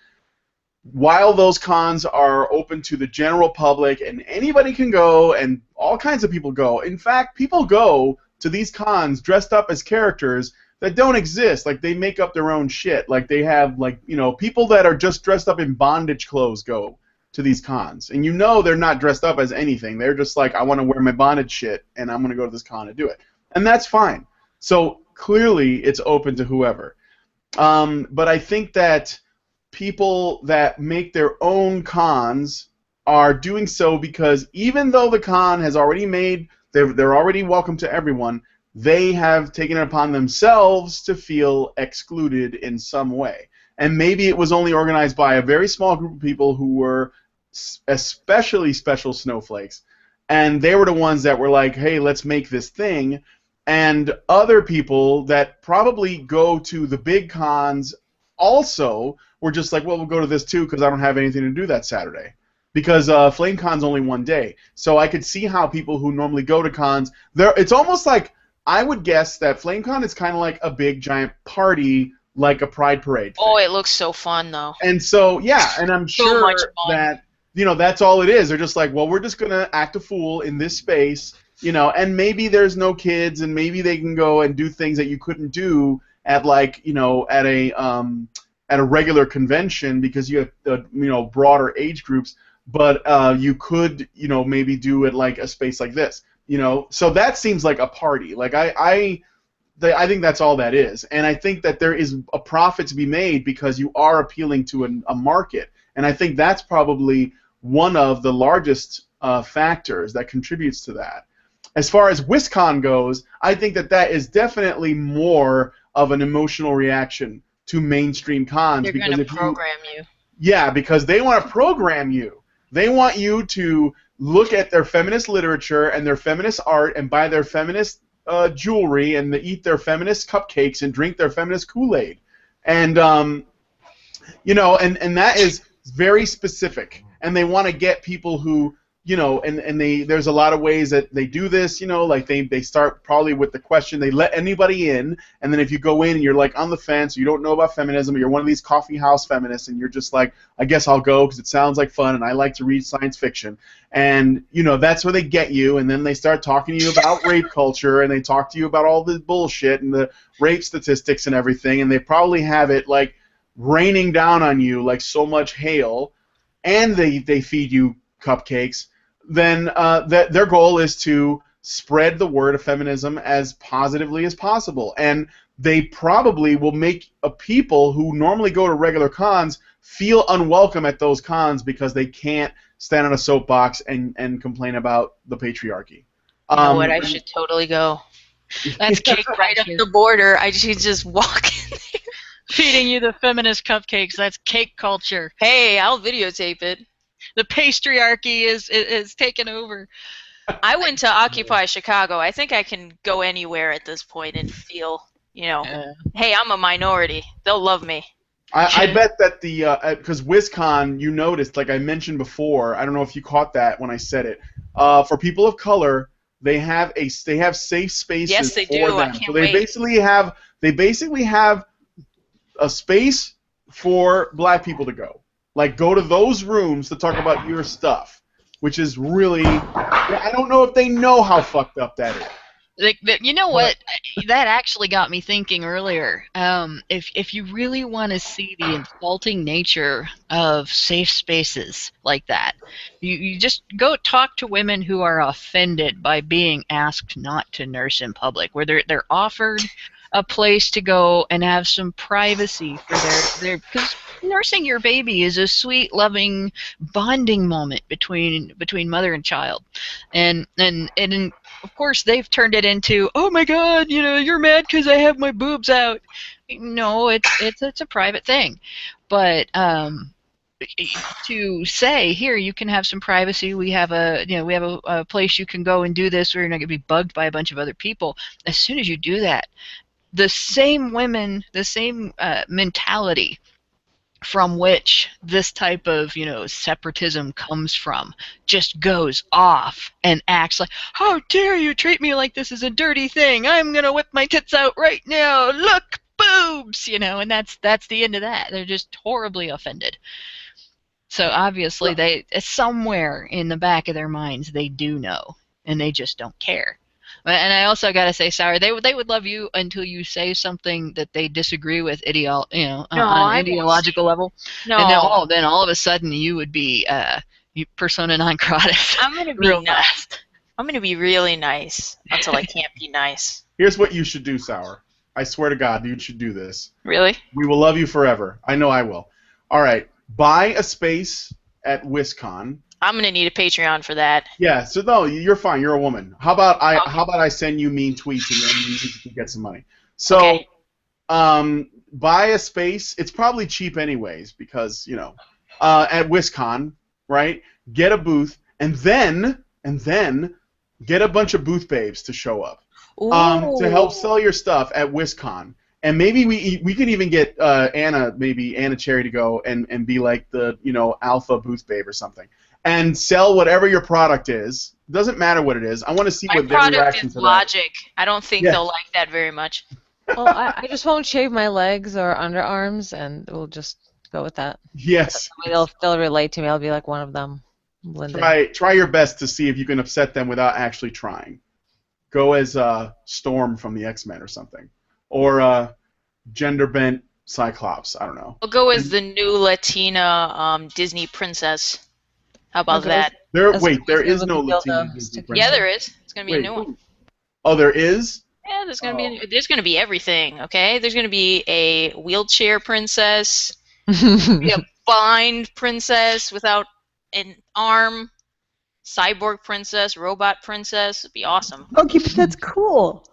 while those cons are open to the general public and anybody can go and all kinds of people go, in fact, people go to these cons dressed up as characters that don't exist. Like, they make up their own shit. Like, they have, like, you know, people that are just dressed up in bondage clothes go to these cons. And you know they're not dressed up as anything. They're just like, I want to wear my bondage shit, and I'm going to go to this con and do it. And that's fine. So, clearly, it's open to whoever. But I think that people that make their own cons are doing so because even though the con has already made, they're already welcome to everyone, they have taken it upon themselves to feel excluded in some way. And maybe it was only organized by a very small group of people who were especially special snowflakes, and they were the ones that were like, hey, let's make this thing. And other people that probably go to the big cons also were just like, well, we'll go to this too because I don't have anything to do that Saturday. Because FlameCon's only one day. So I could see how people who normally go to cons, it's almost like, I would guess that FlameCon is kind of like a big giant party, like a pride parade thing. Oh, it looks so fun though. And so, yeah, and I'm sure that, you know, that's all it is. They're just like, well, we're just going to act a fool in this space, you know, and maybe there's no kids, and maybe they can go and do things that you couldn't do at, like, you know, at a regular convention because you have, you know, broader age groups, but you could, you know, maybe do it like a space like this, you know. So that seems like a party. Like, I think that's all that is, and I think that there is a profit to be made because you are appealing to a market, and I think that's probably one of the largest factors that contributes to that. As far as WisCon goes, I think that is definitely more of an emotional reaction to mainstream cons. They're going to program you. Yeah, because they want to program you. They want you to look at their feminist literature and their feminist art and buy their feminist jewelry and eat their feminist cupcakes and drink their feminist Kool-Aid. And, you know, and that is very specific. And they want to get people who, you know, and there's a lot of ways that they do this, you know, like they start probably with the question, they let anybody in, and then if you go in and you're like on the fence, you don't know about feminism, or you're one of these coffee house feminists, and you're just like, I guess I'll go because it sounds like fun, and I like to read science fiction, and, you know, that's where they get you, and then they start talking to you about rape culture, and they talk to you about all the bullshit and the rape statistics and everything, and they probably have it, like, raining down on you like so much hail, and they feed you cupcakes, then their goal is to spread the word of feminism as positively as possible. And they probably will make people who normally go to regular cons feel unwelcome at those cons because they can't stand on a soapbox and complain about the patriarchy. You know what? I should totally go. That's cake right up the border. I should just walk in there. Feeding you the feminist cupcakes. That's cake culture. Hey, I'll videotape it. The patriarchy is taken over. I went to Occupy Chicago. I think I can go anywhere at this point and feel, you know, hey, I'm a minority. They'll love me. I bet that because WisCon, you noticed, like I mentioned before, I don't know if you caught that when I said it, for people of color, they have safe spaces. Yes, they for do. them. I can't so wait. They basically have a space for black people to go. Like, go to those rooms to talk about your stuff, which is really, I don't know if they know how fucked up that is. You know what? That actually got me thinking earlier. If you really want to see the insulting nature of safe spaces like that, you just go talk to women who are offended by being asked not to nurse in public, where they're offered a place to go and have some privacy for their because nursing your baby is a sweet, loving bonding moment between mother and child, and of course they've turned it into, oh my God, you know, you're mad because I have my boobs out. No, it's a private thing, but to say, here, you can have some privacy. We have a place you can go and do this where you're not going to be bugged by a bunch of other people. As soon as you do that, the same women, the same mentality from which this type of, you know, separatism comes from just goes off and acts like, how dare you treat me like this is a dirty thing? I'm going to whip my tits out right now. Look, boobs, you know, and that's the end of that. They're just horribly offended. So obviously, they somewhere in the back of their minds they do know, and they just don't care. And I also gotta say, Sour, they would love you until you say something that they disagree with, on an ideological level. No. And then all of a sudden you would be persona non grata. I'm gonna be nice. I'm gonna be really nice until I can't be nice. Here's what you should do, Sour. I swear to God, you should do this. Really? We will love you forever. I know I will. All right. Buy a space at WisCon. I'm gonna need a Patreon for that. Yeah. So no, you're fine. You're a woman. How about I send you mean tweets and then you can get some money. So, okay. Buy a space. It's probably cheap anyways because at WisCon, right? Get a booth and then get a bunch of booth babes to show up to help sell your stuff at WisCon. And maybe we could even get Anna Cherry to go and be like the alpha booth babe or something, and sell whatever your product is. Doesn't matter what it is. I want to see what their reaction to that. My product is Logic. I don't think they'll like that very much. Well, I just won't shave my legs or underarms, and we'll just go with that. Yes. They'll relate to me. I'll be like one of them. Try your best to see if you can upset them without actually trying. Go as Storm from the X-Men or something. Or gender-bent Cyclops. I don't know. I'll go as the new Latina Disney princess. How about that? There is no Latina Disney princess. Yeah, there is. It's gonna be a new one. Oh, there is? Yeah, there's gonna be everything. Okay, there's gonna be a wheelchair princess, be a blind princess without an arm, cyborg princess, robot princess. It'd be awesome. Okay, but that's cool.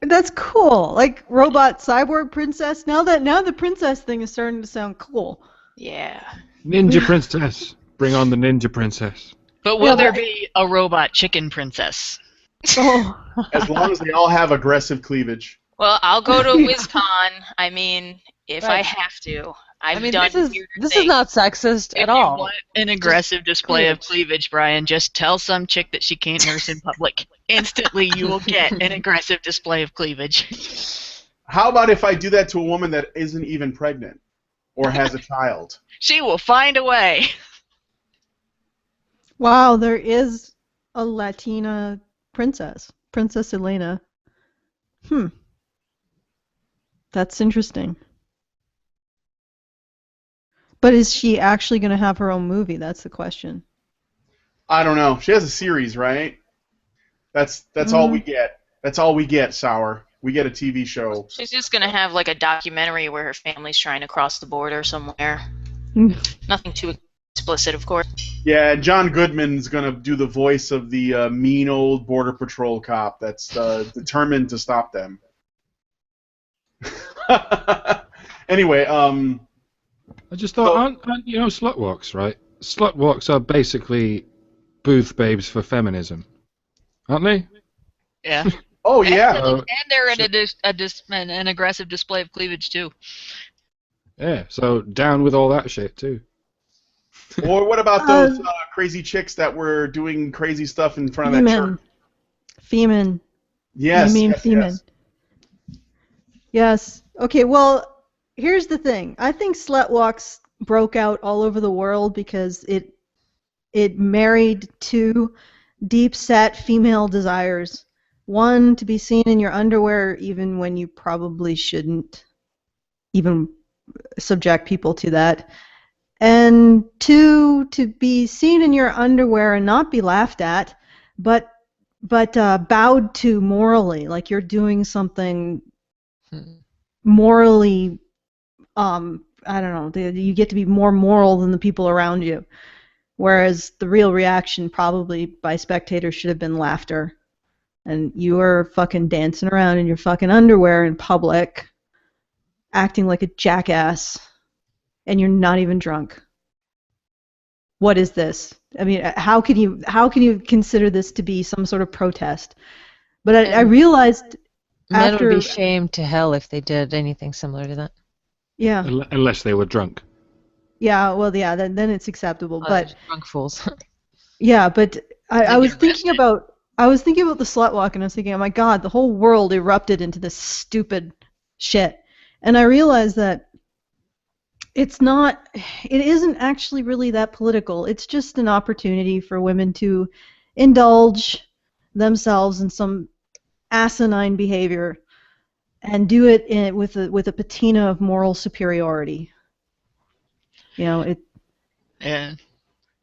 That's cool. Like robot cyborg princess. Now the princess thing is starting to sound cool. Yeah. Ninja princess. Bring on the ninja princess. But will there be a robot chicken princess? Oh. As long as they all have aggressive cleavage. Well, I'll go to WisCon. I mean, if I have to. This is not sexist at all. If you want an aggressive display of cleavage, Brian, just tell some chick that she can't nurse in public. Instantly, you will get an aggressive display of cleavage. How about if I do that to a woman that isn't even pregnant or has a child? She will find a way. Wow, there is a Latina princess, Princess Elena. That's interesting. But is she actually going to have her own movie? That's the question. I don't know. She has a series, right? That's all we get. That's all we get, Sour. We get a TV show. She's just going to have like a documentary where her family's trying to cross the border somewhere. Nothing too explicit, of course. Yeah, John Goodman's going to do the voice of the mean old Border Patrol cop that's determined to stop them. Anyway, I just thought, aren't slut walks, right? Slut walks are basically booth babes for feminism, aren't they? Yeah. Oh yeah. And they're in an aggressive display of cleavage too. Yeah. So down with all that shit too. Or what about those crazy chicks that were doing crazy stuff in front of that church? Femin. Yes. You mean yes, Femin? Yes. Yes. Okay. Well. Here's the thing. I think Slutwalks broke out all over the world because it married two deep-set female desires. One, to be seen in your underwear even when you probably shouldn't even subject people to that. And two, to be seen in your underwear and not be laughed at, but bowed to morally, like you're doing something morally I don't know, you get to be more moral than the people around you. Whereas the real reaction probably by spectators should have been laughter. And you are fucking dancing around in your fucking underwear in public, acting like a jackass, and you're not even drunk. What is this? I mean, how can you consider this to be some sort of protest? But I realized men would be shamed to hell if they did anything similar to that. Yeah. Unless they were drunk. Yeah, well, yeah, then it's acceptable. But drunk fools. Yeah, but I was thinking about the slut walk, and I was thinking, oh my god, the whole world erupted into this stupid shit. And I realized that It's not. It isn't actually really that political. It's just an opportunity for women to indulge themselves in some asinine behavior and do it with a patina of moral superiority. Yeah.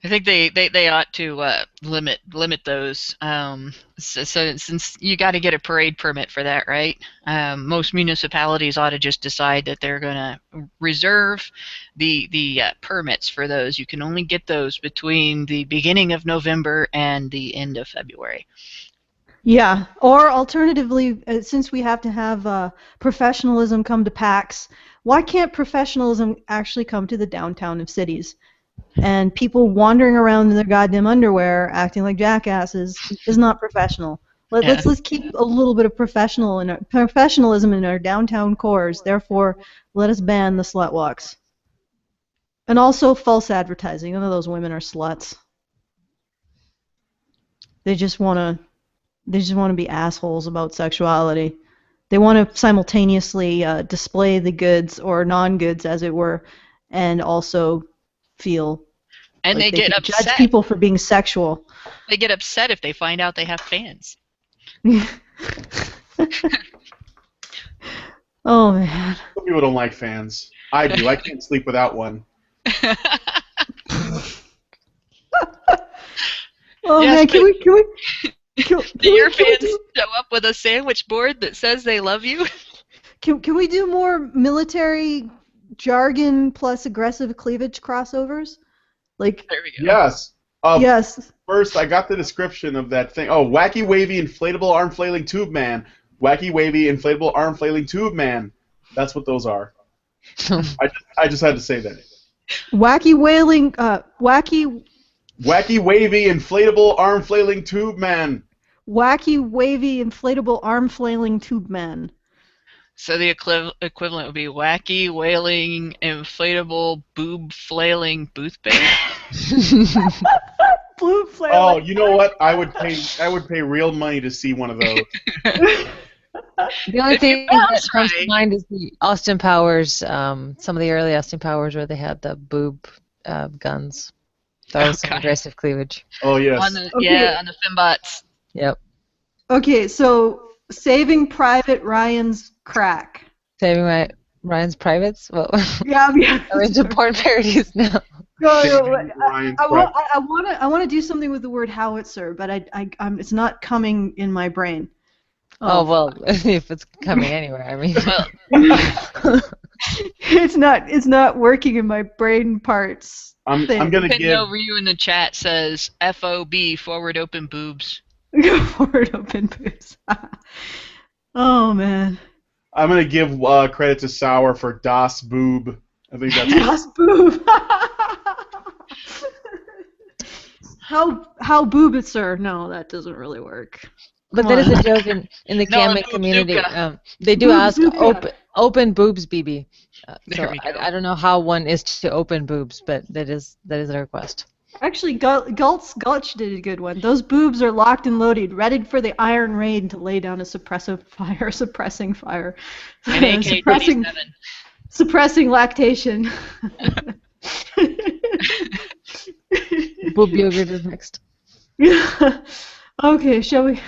I think they ought to limit those. So since you got to get a parade permit for that, right? Most municipalities ought to just decide that they're going to reserve the permits for those. You can only get those between the beginning of November and the end of February. Yeah, or alternatively, since we have to have professionalism come to PAX, why can't professionalism actually come to the downtown of cities? And people wandering around in their goddamn underwear, acting like jackasses, is not professional. Let's keep a little bit of professionalism in our downtown cores. Therefore, let us ban the slut walks. And also false advertising. None of those women are sluts. They just want to be assholes about sexuality. They want to simultaneously display the goods or non-goods, as it were, and also feel and like they get upset. Judge people for being sexual. They get upset if they find out they have fans. Oh man. Some people don't like fans. I do. I can't sleep without one. Oh Yes, man, can we do your fans show up with a sandwich board that says they love you? Can we do more military jargon plus aggressive cleavage crossovers? Like, there we go. Yes. yes. First, I got the description of that thing. Oh, wacky, wavy, inflatable arm flailing tube man. Wacky, wavy, inflatable arm flailing tube man. That's what those are. I just had to say that. Wacky, wavy, inflatable arm flailing tube man. Wacky, wavy, inflatable arm flailing tube man. So the equivalent would be wacky, wailing, inflatable, boob flailing booth band. Blue flailing. Oh, you know what? I would pay real money to see one of those. The only thing that comes to mind is the Austin Powers, some of the early Austin Powers where they had the boob guns. That was some aggressive cleavage. Oh, yes. On the Fembots. Yep. Okay, so Saving Private Ryan's crack. Saving Ryan's privates? Well, Yeah. we're into porn parodies now. I want to do something with the word howitzer, but it's not coming in my brain. Oh well, if it's coming anywhere, I mean. It's not working in my brain parts. I'm gonna give. Over you in the chat says FOB forward open boobs. Forward open boobs. Oh man. I'm gonna give credit to Sour for Das Boob. I think that's Das Boob. How boobitzer? No, that doesn't really work. But that is a joke in the Kamek community. They do ask open boobs, BB. So I don't know how one is to open boobs, but that is a request. Actually, Gulch did a good one. Those boobs are locked and loaded, ready for the Iron Raid to lay down a suppressing fire. An AK-47. Suppressing lactation. Boob yogurt is next. Okay, shall we?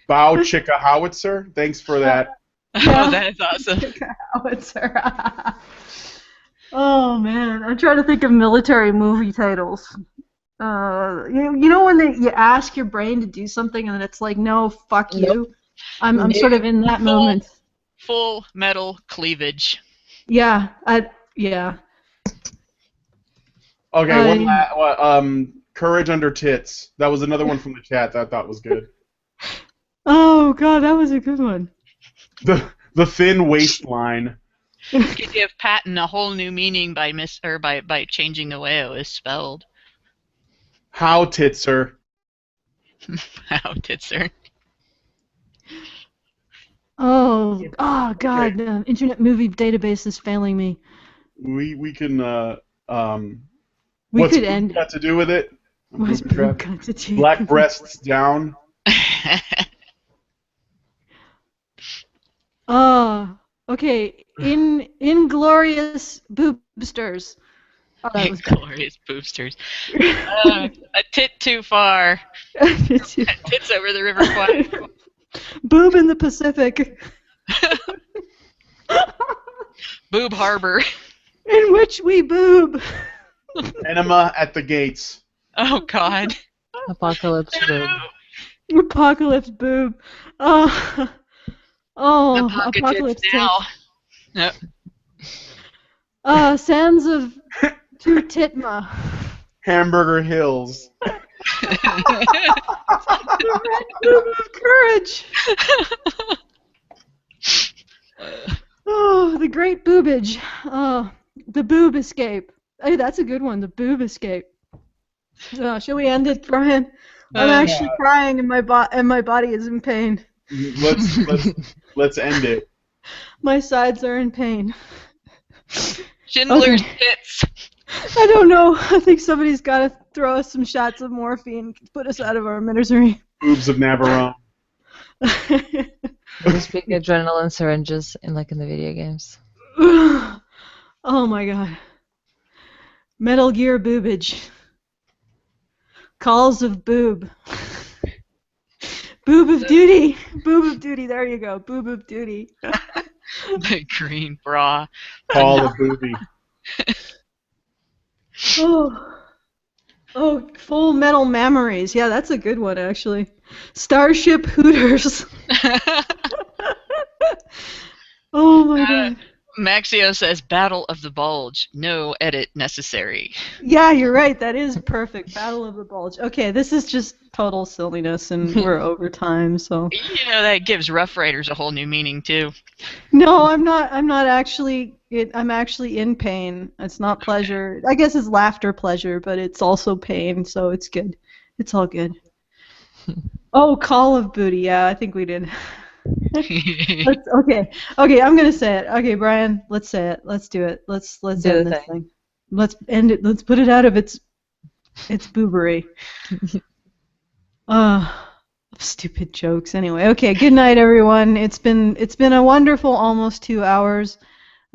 Bow Chicka Howitzer. Thanks for that. Oh, that is awesome. Howitzer. Oh man, I'm trying to think of military movie titles. You know when you ask your brain to do something and then it's like, no, fuck you. Nope. I'm sort of in that moment. Full metal cleavage. Yeah, yeah. Okay, Courage Under Tits. That was another one from the chat that I thought was good. Oh god, that was a good one. The thin waistline. You could give Patton a whole new meaning by changing the way it was spelled. How titser. How titser. Oh god, okay. Internet Movie Database is failing me. We can we what's could end. got to do with it? What's got to do? Black breasts down. Okay, inglorious boobsters. Oh, that was Glorious boobsters. A tit too far. Tits over the River Kwai. Boob in the Pacific. Boob Harbor. In which we boob. Enema at the gates. Oh, God. Apocalypse boob. Apocalypse boob. Oh, apocalypse now. tits. Yep. Sands of Two Titma. Hamburger Hills. The red boob of courage. Oh, the great boobage. Oh, the boob escape. Hey, that's a good one. The boob escape. Shall we end it, Brian? I'm actually crying, and my body is in pain. Let's end it. My sides are in pain. Schindler's Tits. I don't know. I think somebody's got to throw us some shots of morphine, put us out of our misery. Boobs of Navarone. Just big adrenaline syringes like in the video games. Oh my god. Metal Gear boobage. Calls of boob. Boob of duty. Boob of duty. There you go. Boob of duty. The green bra. Call of booby. Oh, Full Metal Memories. Yeah, that's a good one, actually. Starship Hooters. Oh my god. Maxio says Battle of the Bulge. No edit necessary. Yeah, you're right. That is perfect. Battle of the Bulge. Okay, this is just total silliness, and we're over time, so. You know, that gives Rough Riders a whole new meaning, too. No, I'm not actually. I'm actually in pain. It's not pleasure. I guess it's laughter pleasure, but it's also pain, so it's good. It's all good. Oh, Call of Booty. Yeah, I think we did. Okay, I'm gonna say it. Okay, Brian, let's say it. Let's do it. Let's end this thing. Let's end it. Let's put it out of its boobery. Stupid jokes. Anyway, okay. Good night, everyone. It's been a wonderful almost 2 hours.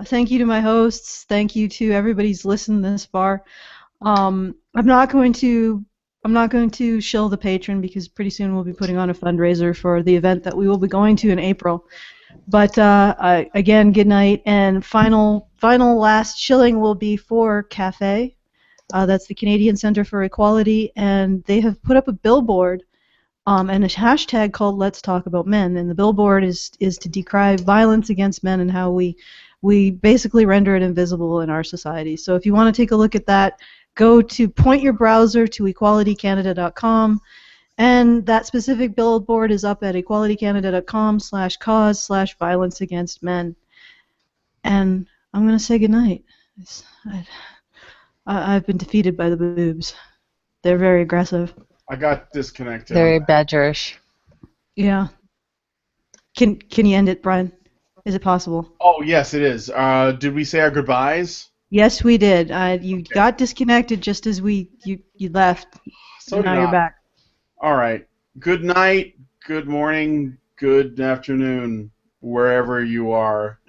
Thank you to my hosts. Thank you to everybody who's listened this far. I'm not going to shill the patron because pretty soon we'll be putting on a fundraiser for the event that we will be going to in April. But again, good night. And final last shilling will be for Cafe. That's the Canadian Centre for Equality, and they have put up a billboard and a hashtag called Let's Talk About Men. And the billboard is to decry violence against men and how we basically render it invisible in our society. So if you want to take a look at that, go to point your browser to equalitycanada.com, and that specific billboard is up at equalitycanada.com/cause/violence against men. And I'm going to say goodnight. I've been defeated by the boobs. They're very aggressive. I got disconnected. Very badgerish. Yeah. Can you end it, Brian? Is it possible? Oh, yes, it is. Did we say our goodbyes? Yes, we did. You got disconnected just as you left. So now you're back. All right. Good night, good morning, good afternoon, wherever you are.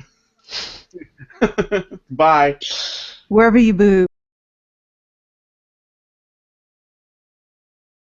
Bye. Wherever you boo.